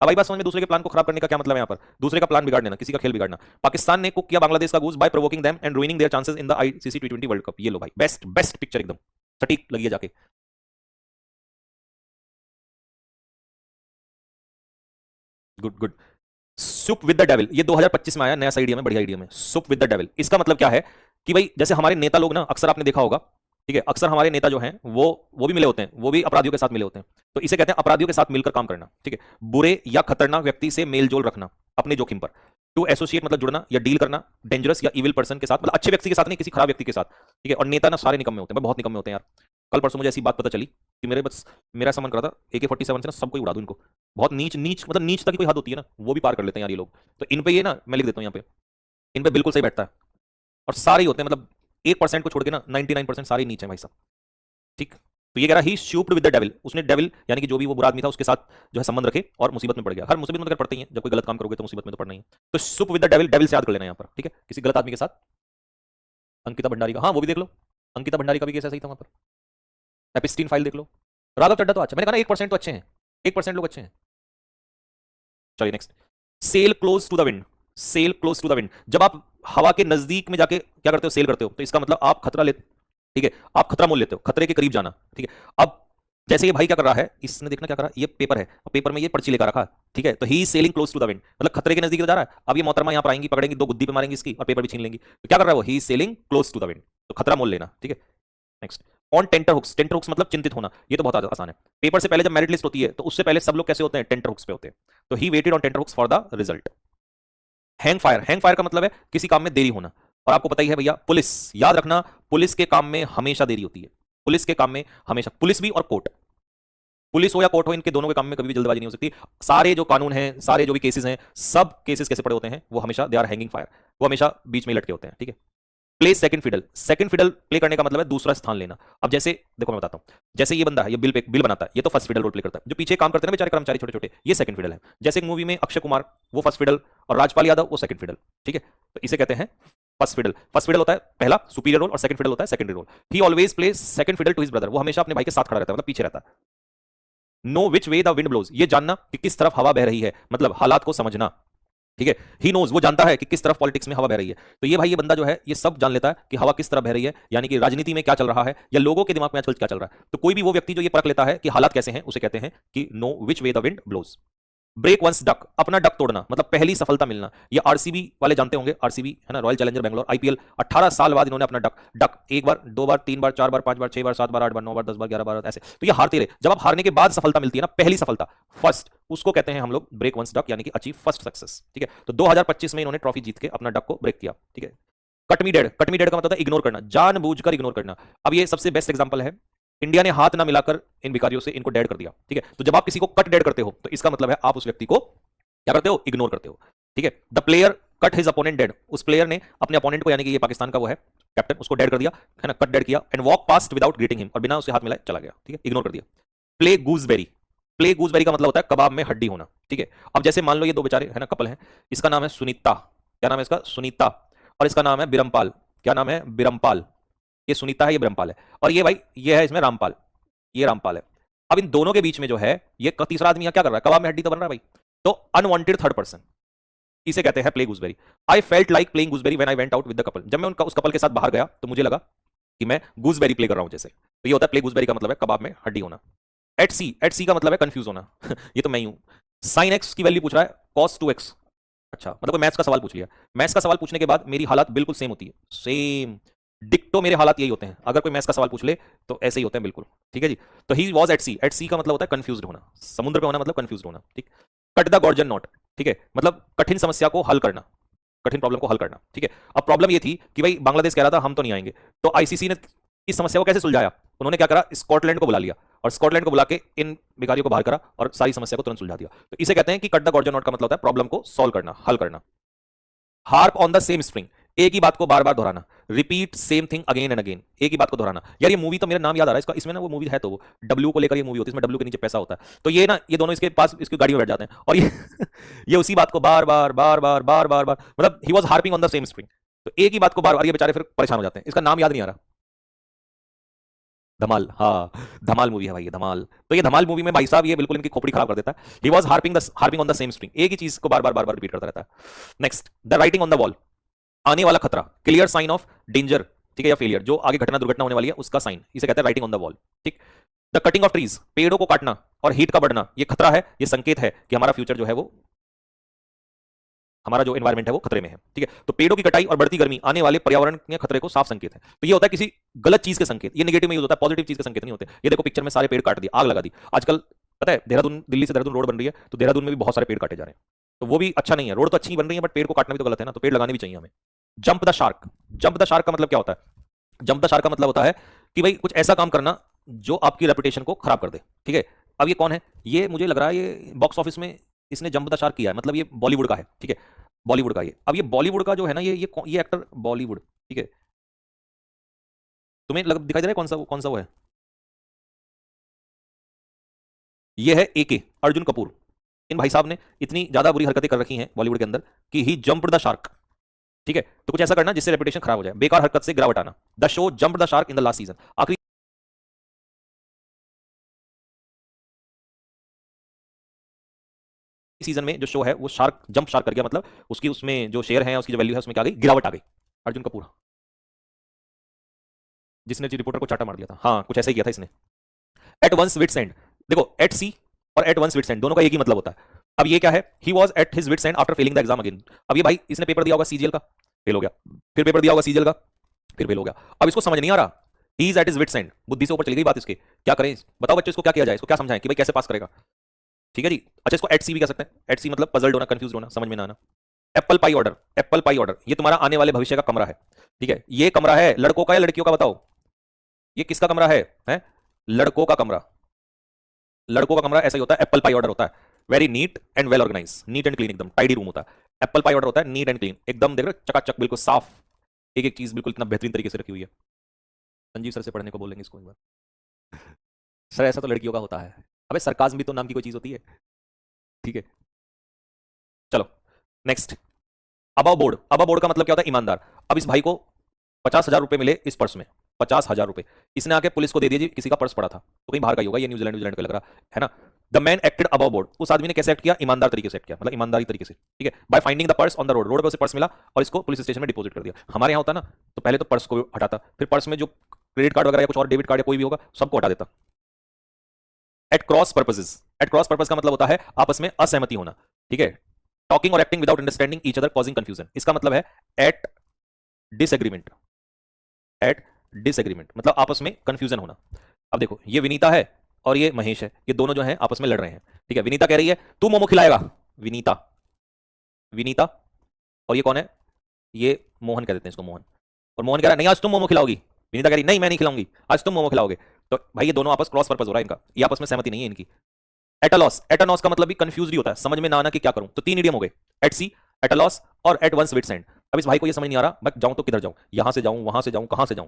अब आई बात समझ में, दूसरे के प्लान को खराब करने का क्या मतलब है यहाँ पर, दूसरे का प्लान बिगाड़ देना, किसी का खेल बिगाड़ना। पाकिस्तान ने कुक किया बांग्लादेश का goose by provoking them and ruining their chances in the ICC टी20 वर्ल्ड कप। ये लो भाई, बेस्ट बेस्ट पिक्चर, एकदम सटीक लगी है जाके। Good good. Soup with the devil, ये 2025 में आया, नया आइडिया में, बढ़िया आइडिया में। सुप विद द डेविल, इसका मतलब क्या है कि भाई जैसे हमारे नेता लोग ना, अक्सर आपने देखा होगा, ठीक है, अक्सर हमारे नेता जो हैं वो भी मिले होते हैं, वो भी अपराधियों के साथ मिले होते हैं। तो इसे कहते हैं अपराधियों के साथ मिलकर काम करना। ठीक है, बुरे या खतरनाक व्यक्ति से मेल जोल रखना अपने जोखिम पर। टू एसोसिएट मतलब जुड़ना या डील करना डेंजरस या इविल पर्सन के साथ, मतलब अच्छे व्यक्ति के साथ नहीं, किसी खराब व्यक्ति के साथ। ठीक है, और नेता ना सारे निकम्मे होते हैं, बहुत निकम्मे होते हैं यार। कल परसों मुझे ऐसी बात पता चली कि मेरा ऐसा मन करा था AK-47 से ना सबको ही उड़ा दूं इनको। बहुत नीच नीच, मतलब नीच तक की कोई हद होती है ना, वो भी पार कर लेते हैं यार ये लोग। तो इन पे ये ना मैं लिख देता हूं यहाँ पे, इन पे बिल्कुल सही बैठता है, और सारे ही होते हैं मतलब 1% को छोड़ के ना 99% सारे नीचे हैं भाई साहब, ठीक। तो ये कह रहा ही शूप्ड विद द डेविल, उसने डेविल यानी कि जो भी वो बुरा आदमी था उसके साथ जो है संबंध रखे और मुसीबत में पड़ गया। हर मुसीबत में अगर पड़ते ही हैं, जब कोई गलत काम करोगे तो मुसीबत में तो पड़ना ही है। तो सुप विद द डेविल, डेविल से याद कर लेना यहाँ पर, ठीक है, किसी गलत आदमी के साथ। अंकिता भंडारी का, हाँ वो भी देख लो, अंकिता भंडारी का भी केस ऐसा ही था वहां पर। एपिस्टीन फाइल देख लो। राघव चड्ढा तो अच्छा, मैंने कहा ना 1% तो अच्छे हैं, 1% लोग अच्छे हैं। चलिए next, sail close to the wind, sail close to the wind, जब आप हवा के नजदीक में जाके क्या करते हो, सेल करते हो, तो इसका मतलब आप खतरा ले, ठीक है, आप खतरा मोल लेते हो, खतरे के करीब जाना, ठीक है। अब जैसे ये भाई क्या कर रहा है, इसने देखना क्या कर रहा है, ये पेपर है, पेपर में ये पर्ची लेकर रखा, ठीक है, तो he sailing close to the wind, मतलब खतरे के नजदीक जा रहा है। अब ये मोहतरमा यहाँ पर आएंगी, पकड़ेंगी, 2 गुद्दी पे मारेंगी इसकी और पेपर भी छीन लेंगी, तो क्या कर रहा है वो, he sailing close to the wind, तो खतरा मोल लेना, ठीक है। Next, on tenter hooks, tenter hooks मतलब चिंतित होना, ये तो बहुत आसान है। पेपर से पहले जब मेरिट लिस्ट होती है तो उससे पहले सब लोग कैसे होते हैं, टेंटर हुक्स पे होते हैं। तो he waited on tenter hooks for the result. Hang fire, hang fire का मतलब है किसी काम में देरी होना, और आपको पता ही है भैया, पुलिस, याद रखना, पुलिस के काम में हमेशा देरी होती है, पुलिस के काम में हमेशा, पुलिस भी और कोर्ट, पुलिस हो या कोर्ट हो, इनके दोनों के काम में कभी भी जल्दबाजी नहीं हो सकती। सारे जो कानून हैं, सारे जो भी केसेस हैं, सब केसेस कैसे पड़े होते हैं, वो हमेशा दे आर हैंगिंग फायर, वो हमेशा बीच में लटके होते हैं, ठीक है। Play second fiddle, second fiddle play करने का मतलब है दूसरा स्थान लेना। अब जैसे देखो मैं बताता हूं, जैसे ये बंदा है, ये बिल बनाता है, ये तो फर्स्ट फिडल रोल प्ले करता है, जो पीछे काम करते हैं ना बेचारे कर्मचारी छोटे छोटे, ये सेकंड फिडल है। जैसे एक मूवी में अक्षय कुमार वो फर्स्ट फिडल और राजपाल यादव वो सेकंड फिडल, ठीक है, तो इसे कहते हैं फर्स्ट फिडल। फर्स्ट फिडल होता है पहला सुपीरियर रोल और सेकंड फिडल होता है secondary role. He always plays second fiddle to his brother, वो हमेशा अपने भाई के साथ खड़ा रहता है, मतलब पीछे रहता है। Know which way the wind blows, ये जानना कि किस तरफ हवा बह रही है, मतलब हालात को समझना, ठीक है। ही नोज, वो जानता है कि किस तरफ पॉलिटिक्स में हवा बह रही है। तो ये भाई, ये बंदा जो है ये सब जान लेता है कि हवा किस तरफ बह रही है, यानी कि राजनीति में क्या चल रहा है या लोगों के दिमाग में आजकल क्या चल रहा है। तो कोई भी वो व्यक्ति जो ये परख लेता है कि हालात कैसे हैं, उसे कहते हैं कि know which way the wind blows. Break one's duck, अपना डक तोड़ना, मतलब पहली सफलता मिलना। ये आरसीबी वाले जानते होंगे, आरसीबी है ना, रॉयल चैलेंजर बैंगलोर, आईपीएल, 18 साल बाद इन्होंने अपना डक एक बार, 2 बार, 3 बार, 4 बार, 5 बार, 6 बार, 7 बार, 8 बार, 9 बार, 10 बार, 11 बार, ऐसे। तो ये हारते रहे, जब आप हारने के बाद सफलता मिलती है ना, पहली सफलता, फर्स्ट, उसको कहते हैं हम लोग ब्रेक वंस डक, यानी कि अचीव फर्स्ट सक्सेस, ठीक है। तो 2025 में इन्होंने ट्रॉफी जीत के अपना डक को ब्रेक किया, ठीक है। कट मी डेड, कट मी डेड का मतलब है इग्नोर करना, जानबूझकर इग्नोर करना। अब ये सबसे बेस्ट एग्जांपल है, इंडिया ने हाथ ना मिलाकर इन भिखारियों से इनको डेड कर दिया, ठीक है। तो जब आप किसी को कट डेड करते हो तो इसका मतलब है आप उस व्यक्ति को क्या करते हो, इग्नोर करते हो, ठीक है। The player cut his opponent dead, उस प्लेयर ने अपने अपोनेंट को, यानी कि ये पाकिस्तान का वो है कैप्टन, उसको डेड कर दिया, है ना, कट डेड किया, and walk past without greeting him, और बिना उससे हाथ मिलाए चला गया, ठीक है, इग्नोर कर दिया। प्ले गूजबेरी, प्ले गूजबेरी का मतलब होता है कबाब में हड्डी होना, ठीक है। अब जैसे मान लो ये दो बेचारे है ना, कपल हैं, इसका नाम है सुनीता, क्या नाम है इसका, सुनीता, और इसका नाम है बिरमपाल, क्या नाम है, बिरमपाल। ये सुनीता है, ये बिरमपाल है, और ये भाई ये है इसमें रामपाल, ये रामपाल है। अब इन दोनों के बीच में जो है ये तीसरा आदमी क्या कर रहा है, कबाब में हड्डी तो बन रहा है भाई, तो अनवांटेड थर्ड पर्सन, इसे कहते हैं play gooseberry. I felt like playing gooseberry when I went out with the couple, जब मैं उस कपल के साथ बाहर गया तो मुझे लगा कि मैं गूजबेरी प्ले कर रहा हूं जैसे। तो ये होता है प्ले गूजबेरी का मतलब है कबाब में हड्डी होना। एट सी का मतलब है कंफ्यूज होना ये तो मैं ही हूं। साइन एक्स की वैल्यू पूछ रहा है, कॉस 2x, अच्छा मतलब कोई मैथ्स का सवाल पूछ लिया, मैथ्स का सवाल पूछने के बाद मेरी हालत बिल्कुल सेम होती है, सेम डिक्टो मेरे हालात यही होते हैं, अगर कोई मैथ्स का सवाल पूछ ले तो ऐसे ही होते हैं बिल्कुल, ठीक है जी। तो ही वॉज एट सी का मतलब होता है कंफ्यूज्ड होना, समुद्र पे होना मतलब कंफ्यूज्ड होना, ठीक। कट द गॉर्जन नॉट, ठीक है, मतलब कठिन समस्या को हल करना, कठिन प्रॉब्लम को हल करना, ठीक है। अब प्रॉब्लम ये थी कि भाई बांग्लादेश कह रहा था हम तो नहीं आएंगे, तो आईसीसी ने इस समस्या को कैसे सुलझाया, उन्होंने क्या करा, स्कॉटलैंड को बुला लिया, और स्कॉटलैंड को बुला के इन भिखारियों को बाहर करा और सारी समस्या को तुरंत सुलझा दिया। तो इसे कहते हैं कि कट द गॉर्जन नॉट का मतलब होता है प्रॉब्लम को सॉल्व करना, हल करना। Harp on the same string, एक ही बात को बार बार दोहराना, repeat same thing again and again, एक ही बात को दोहराना। यार ये मूवी तो मेरा नाम याद आ रहा है इसका, इसमें ना वो मूवी है, तो वो डब्ल्यू को लेकर ये मूवी होती है, इसमें डब्ल्यू के नीचे पैसा होता है, तो ये ना ये दोनों इसके पास इसकी गाड़ी में बैठ जाते हैं और ये ये उसी बात को बार बार बार बार बार बार बार, मतलब he was harping on the same string, तो एक ही बात को बार बार, ये बेचारे फिर परेशान हो जाते हैं। इसका नाम याद नहीं आ रहा, धमाल, हाँ धमाल मूवी है भाई ये, धमाल। तो ये धमाल मूवी में भाई साहब ये बिल्कुल इनकी खोपड़ी खराब कर देता है। He was harping on the same string, एक ही चीज को बार बार बार बार रिपीट करता रहता है। Next, the writing on the wall, आने वाला खतरा, क्लियर साइन ऑफ डेंजर, ठीक है, या फेलियर, जो आगे घटना दुर्घटना होने वाली है उसका साइन, इसे कहते हैं राइटिंग ऑन द वॉल, ठीक। द कटिंग ऑफ ट्रीज, पेड़ों को काटना और हीट का बढ़ना, ये खतरा है, ये संकेत है कि हमारा फ्यूचर जो है वो, हमारा जो एनवायरमेंट है वो खतरे में है, ठीक है। तो पेड़ों की कटाई और बढ़ती गर्मी आने वाले पर्यावरण के खतरे को साफ संकेत है। तो ये होता है किसी गलत चीज के संकेत, ये नेगेटिव में यूज होता है, पॉजिटिव चीज के संकेत नहीं होते। ये देखो पिक्चर में सारे पेड़ काट दिए, आग लगा दी। आजकल पता है देहरादून, दिल्ली से देहरादून रोड बन रही है, तो देहरादून में भी बहुत सारे पेड़ काटे जा रहे हैं, तो वो भी अच्छा नहीं है। रोड तो अच्छी बन रही है बट पेड़ को काटना भी तो गलत है ना, तो पेड़ लगाने भी चाहिए हमें। Jump the shark, jump the shark का मतलब क्या होता है, जंप द शार्क का मतलब होता है कि भाई कुछ ऐसा काम करना जो आपकी रेपुटेशन को खराब कर दे, ठीक है। अब ये कौन है, ये मुझे लग रहा है ये बॉक्स ऑफिस में इसने जंप द शार्क किया है, मतलब ये बॉलीवुड का है, ठीक है, बॉलीवुड का ये। अब ये बॉलीवुड का जो है ना, ये एक्टर बॉलीवुड, ठीक है, तुम्हें दिखाई दे रहा है कौन सा वो है? ये है एके, अर्जुन कपूर। इन भाई साहब ने इतनी ज्यादा बुरी हरकतें कर रखी हैं बॉलीवुड के अंदर कि ही जंप्ड द शार्क। ठीक है, तो कुछ ऐसा करना जिससे रेपुटेशन खराब हो जाए, बेकार हरकत से गिरावट आना। The show jumped the shark in the last season. आखिरी सीजन में जो शो है वो शार्क कर गया, मतलब उसकी उसमें जो शेयर है उसकी जो वैल्यू है उसमें क्या आ गई, गिरावट आ गई। अर्जुन कपूर, जिसने रिपोर्टर को चाटा मार दिया था, हाँ कुछ ऐसा ही किया था इसने। एट वंस विट्स एंड, देखो एट सी और एट वंस विट्स एंड दोनों का एक ही मतलब होता है। अब ये क्या है, he was at his wits end after failing the exam again. अब ये भाई इसने पेपर दिया होगा सीजीएल का, फेल हो गया, फिर पेपर दिया होगा सीजीएल का, फिर फेल हो गया। अब इसको समझ नहीं आ रहा, he is at his wits end, बुद्धि से ऊपर चली गई बात इसके। क्या करें, बताओ बच्चों इसको क्या किया जाए, इसको क्या समझाएं कि भाई कैसे पास करेगा। ठीक है जी। अच्छा, इसको एट सी भी कह सकते हैं। एट सी मतलब पजल्ड होना, कंफ्यूज होना, समझ में ना आना। Apple pie order, apple pie order, ये तुम्हारा आने वाले भविष्य का कमरा है। ठीक है, ये कमरा है लड़कों का या लड़कियों का, बताओ ये किसका कमरा है? लड़कों का कमरा। लड़कों का कमरा ऐसा ही होता है, एप्पल पाई ऑर्डर होता है, very neat and well organise, neat and clean, एकदम टाइडी रूम होता है। एप्पल पाई ऑर्डर होता है नीट एंड क्लीन, एकदम देख रहे हो, चकाचक, बिल्कुल साफ, एक एक चीज बिल्कुल इतना बेहतरीन तरीके से रखी हुई है। संजीव सर से पढ़ने को बोलेंगे इसको एक बार। सर ऐसा तो लड़कियों का होता है। अबे सरकाज़्म भी तो नाम की कोई चीज होती है। ठीक है, चलो next. Above board, above board का मतलब क्या होता है, ईमानदार। अब इस भाई को 50,000 रुपए मिले इस पर्स में, 50,000 रुपए। इसने आके पुलिस को दे दिया जी, किसी का पर्स पड़ा था, तो कहीं बाहर का ही होगा, ये न्यूजीलैंड न्यूजीलैंड का लग रहा है ना। The man acted above board, उस आदमी ने कैसे एक्ट किया, ईमानदार तरीके से एक्ट किया, मतलब ईमानदारी तरीके से। ठीक है, by finding the purse on the road, road पर उसे पर्स मिला और इसको पुलिस स्टेशन में डिपॉजिट कर दिया। हमारे यहाँ होता ना, तो पहले तो पर्स को हटाता, फिर पर्स में जो क्रेडिट कार्ड वगैरह या कुछ और डेबिट कार्ड या कोई भी होगा सबको हटा देता। At cross purposes, at cross purpose का मतलब होता है आपस में असहमति होना। ठीक है, टॉकिंग और acting without understanding each other causing confusion, इसका मतलब है एट डिसएग्रीमेंट। एट डिसएग्रीमेंट मतलब आपस में कंफ्यूजन होना। अब देखो ये विनीता है और ये महेश है, ये दोनों जो हैं आपस में लड़ रहे हैं। ठीक है, विनीता कह रही है तू मोमो खिलाएगा, विनीता, विनीता, और ये कौन है, ये मोहन कह देते हैं इसको, मोहन। और मोहन कह रहा है नहीं आज तुम मोमो खिलाओगी, विनीता कह रही नहीं मैं नहीं खिलाऊंगी, आज तुम मोमो खिलाओगे। तो भाई ये दोनों आपस क्रॉस पर्पस हो रहा है इनका, ये आपस में सहमति नहीं है इनकी। एटलॉस, एटनॉस का मतलब भी कंफ्यूज ही होता है, समझ में ना आना कि क्या करूं, तो तीन इडियम हो गए, एट सी, एटलॉस और एट वंस विट्स एंड। अब इस भाई को ये समझ नहीं आ रहा मैं जाऊं तो किधर जाऊं, यहां से जाऊं, वहां से जाऊं, कहां से जाऊं।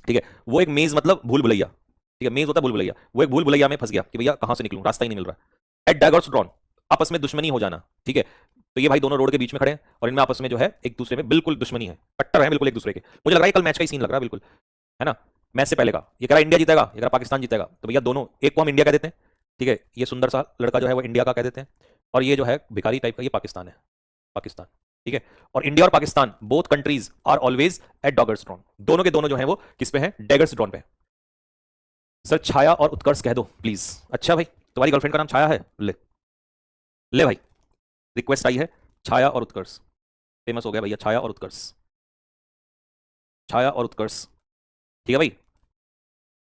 ठीक है, वो एक मेज मतलब भूल भुलैया। ठीक है, मेज होता है भूल भुलैया, वो एक भूल भुलैया में फंस गया कि भैया कहां से निकलूं, रास्ता ही नहीं मिल रहा है। एट डैगर्स ड्रॉन, आपस में दुश्मनी हो जाना। ठीक है, तो ये भाई दोनों रोड के बीच में खड़े हैं और इनमें आपस में जो है एक दूसरे में बिल्कुल दुश्मनी है, कट्टर है बिल्कुल एक दूसरे के। मुझे लग रहा है कल मैच का ही सीन लग रहा है बिल्कुल, है ना। मैच से पहले का, ये कह रहा है इंडिया जीतेगा, ये कह रहा पाकिस्तान जीतेगा, तो भैया दोनों, एक को हम इंडिया कह देते हैं, ठीक है, ये सुंदर सा लड़का जो है वो इंडिया का कह देते हैं, और ये जो है भिखारी टाइप का ये पाकिस्तान है, पाकिस्तान। ठीक है, और इंडिया और Pakistan both countries are always at daggers drawn, दोनों के दोनों जो है वो किस पे हैं, डैगर्स ड्रॉन पे। सर छाया और उत्कर्ष कह दो प्लीज। अच्छा भाई, तुम्हारी गर्लफ्रेंड का नाम छाया है, ले ले भाई, रिक्वेस्ट आई है, छाया और उत्कर्ष, फेमस हो गया भैया, छाया और उत्कर्ष, छाया और उत्कर्ष। ठीक है भाई,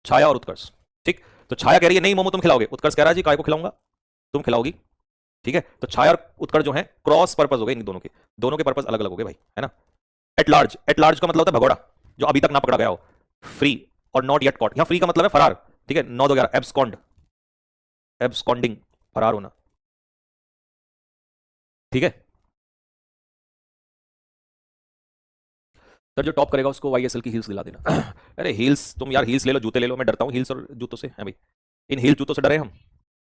छाया और उत्कर्ष। ठीक, तो छाया कह रही है नहीं मोमो तुम खिलाओगे, उत्कर्ष कह रहा है जी काय को खिलाऊंगा, तुम खिलाओगी। ठीक है, तो छाया और उत्कर्ष जो है क्रॉस पर्पस हो गए इन दोनों के पर्पस अलग अलग हो गए भाई, है ना। एट लार्ज, एट लार्ज का मतलब होता है भगोड़ा, जो अभी तक ना पकड़ा गया हो। फ्री और नॉट येट कॉट, यहां फ्री का मतलब है फरार। ठीक है, 9 2 11 एब्सकॉन्ड, एब्सकॉन्डिंग, फरार होना। ठीक है सर, जो टॉप करेगा उसको वाईएसएल की हील्स दिला देना। अरे हील्स तुम यार, हील्स ले लो, जूते ले लो, मैं डरता हूँ हील्स और जूतों से, है भाई, इन हील जूतों से डरे हम।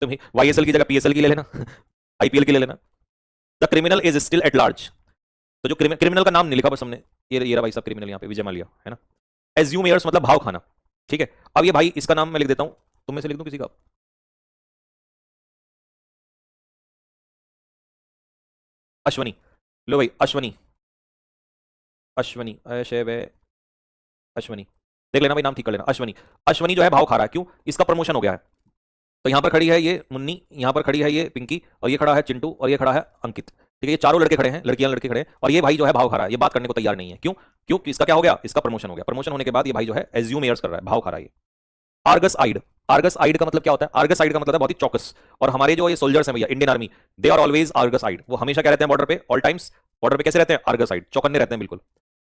तुम वाईएसएल की जगह पीएसएल की ले लेना, आईपीएल की ले लेना। The criminal is still at large, तो जो क्रिमिनल का नाम नहीं लिखा बस हमने, ये रहा भाई साहब क्रिमिनल यहाँ पे, विजय माल्या, है ना। एज्यूम एयर्स मतलब भाव खाना। ठीक है, अब ये भाई इसका नाम मैं लिख देता हूँ, तुम में से लिख दूं किसी का, अश्वनी, लो भाई अश्वनी, अश्वनी ऐशे वे, अश्वनी, देख लेना भाई नाम ठीक कर लेना, अश्वनी। अश्वनी जो है भाव खा रहा है, क्यों, इसका प्रमोशन हो गया है। तो यहाँ पर खड़ी है ये मुन्नी, यहाँ पर खड़ी है ये पिंकी, और ये खड़ा है चिंटू, और ये खड़ा है अंकित। ठीक है, ये चारों लड़के खड़े हैं, लड़कियां लड़के खड़े हैं, और ये भाई जो है भाव खा रहा है, ये बात करने को तैयार नहीं है, क्यों, क्योंकि इसका क्या हो गया, इसका प्रमोशन हो गया। प्रमोशन होने के बाद ये भाई जो है एज्यूम एयर्स कर रहा है, भाव खा रहा है ये। आर्गस आइड, आर्गस आइड का मतलब क्या होता है, आर्गस आइड का मतलब है बहुत ही चौकस। और हमारे जो ये सोल्जर्स हैं भैया, Indian army, they are always Argus eyed, वो हमेशा क्या रहते हैं बॉर्डर पे, ऑल टाइम्स बॉर्डर पे कैसे रहते हैं, आर्गस आइड, चौकन्ने रहते हैं बिल्कुल।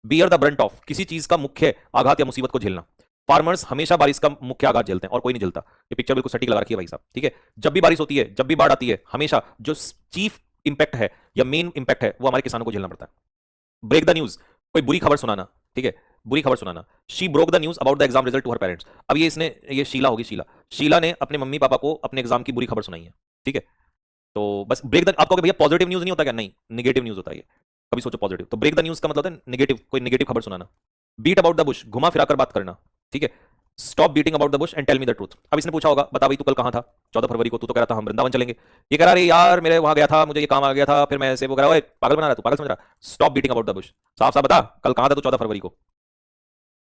बियर द ब्रंट ऑफ, किसी चीज का मुख्य आघात या मुसीबत को झेलना। फार्मर्स हमेशा बारिश का मुख्य आघात झेलते हैं और कोई नहीं झेलता, ये पिक्चर बिल्कुल सटीक लगा रखी है भाई साहब। ठीक है, जब भी बारिश होती है, जब भी बाढ़ आती है, हमेशा जो चीफ इंपैक्ट है या मेन इंपैक्ट है वो हमारे किसानों को झेलना पड़ता है। ब्रेक द न्यूज, कोई बुरी खबर सुनाना। ठीक है, बुरी खबर सुनाना। She broke the news about the exam result to her parents. अब ये शीला होगी, शीला ने अपने मम्मी पापा को अपने एग्जाम की बुरी खबर सुनाई है। ठीक है, तो बस ब्रेक द, आपको भैया पॉजिटिव न्यूज नहीं होता क्या? नहीं, निगेटिव न्यूज होता है ये। कभी सोचो पॉजिटिव, तो ब्रेक द न्यूज का मतलब होता है नेगेटिव, कोई नेगेटिव खबर सुनाना। बीट अबाउट द बुश, घुमा फिराकर बात करना। ठीक है, stop beating about the bush and tell me the truth. अब इसने पूछा होगा, बता भाई तू कल कहां था 14 फरवरी को? तू तो कह रहा था हम वृंदावन चलेंगे। ये कह रहा अरे यार मेरे वहां गया था, मुझे ये काम आ गया था, फिर मैं ऐसे वो कह रहा, ओए पागल बना रहा, तू पागल समझ रहा। Stop beating about the Bush, साफ साफ बता कल कहां था तू 14 फरवरी को।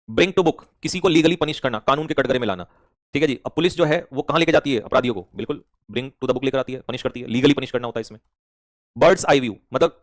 ब्रिंग टू बुक, किसी को लीगली पनिश करना, कानून के कटघरे में लाना। ठीक है जी, अब पुलिस जो है वो कहां लेके जाती है अपराधियों को? बिल्कुल ब्रिंग टू द बुक लेकर आती है, पनिश करती है, लीगली पनिश करना होता है इसमें। बर्ड्स आई व्यू, मतलब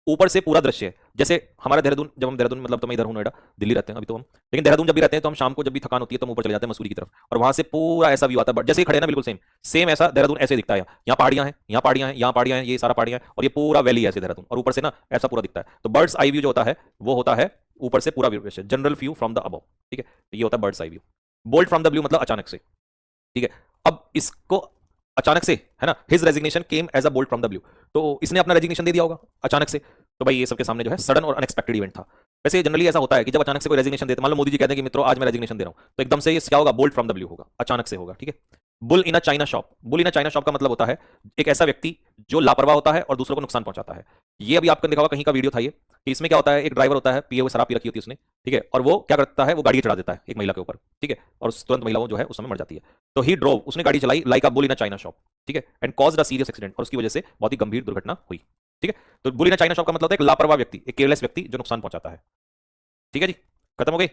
ऊपर से पूरा दृश्य है। जैसे हमारा देहरादून, जब हम देहरादून, मतलब तो मैं इधर हूं नोएडा, दिल्ली रहते हैं अभी तो हम, लेकिन देहरादून जब भी रहते हैं तो हम शाम को जब भी थकान होती है तो हम ऊपर चले जाते हैं मसूरी की तरफ, और वहां से पूरा ऐसा व्यू आता है, जैसे ही खड़े हैं ना बिल्कुल सेम सेम ऐसा देहरादून ऐसे दिखता है। यहाँ पहाड़ियां हैं, यहाँ पहाड़ियां हैं, यहाँ पहाड़ियां हैं, ये सारा पहाड़ियां हैं, और ये पूरा वैली है ऐसे देहरादून, और ऊपर से ना ऐसा पूरा दिखता है। तो बर्ड्स आई व्यू जो होता है वो होता है ऊपर से पूरा view, general view from the above. ठीक है, तो ये होता है birds eye view. Bolt from the blue मतलब अचानक से। ठीक है, अब इसको अचानक से है ना, his resignation came as a bolt from the blue, तो इसने अपना रेजिग्नेशन दे दिया होगा अचानक से। तो भाई ये सबके सामने जो है सडन और अनएक्सपेक्टेड इवेंट था। वैसे जनरली ऐसा होता है कि जब अचानक से कोई रेजिग्नेशन देते, मान लो मोदी जी कहते हैं कि मित्रों आज मैं रेजिग्नेशन दे रहा हूं, तो एकदम से ये क्या होगा? बोल्ट फ्रॉम द ब्लू होगा, अचानक से होगा। ठीक है, bull in a China shop, bull in a China shop का मतलब होता है एक ऐसा व्यक्ति जो लापरवाह होता है और दूसरों को नुकसान पहुंचाता है। ये अभी आपने देखा होगा कहीं का वीडियो था ये, कि इसमें क्या होता है, एक ड्राइवर होता है, पिए हुए शराब पी रखी होती है उसने। ठीक है, और वो क्या करता है, वो गाड़ी चढ़ा देता है एक महिला के ऊपर। ठीक है, और तुरंत महिला वो जो है उस समय मर जाती है। तो ही ड्रोव, उसने गाड़ी चलाई like a bull in a China shop. ठीक है, and caused a serious accident, और उसकी वजह से बहुत ही गंभीर दुर्घटना हुई। ठीक है, तो bull in a China shop का मतलब होता है एक लापरवाह व्यक्ति, एक केयरलेस व्यक्ति जो नुकसान पहुंचाता है। ठीक है जी, खत्म हो गई,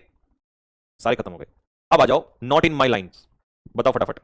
सारे खत्म हो गए। अब आ जाओ नॉट इन माई लाइन्स, बताओ फटाफट।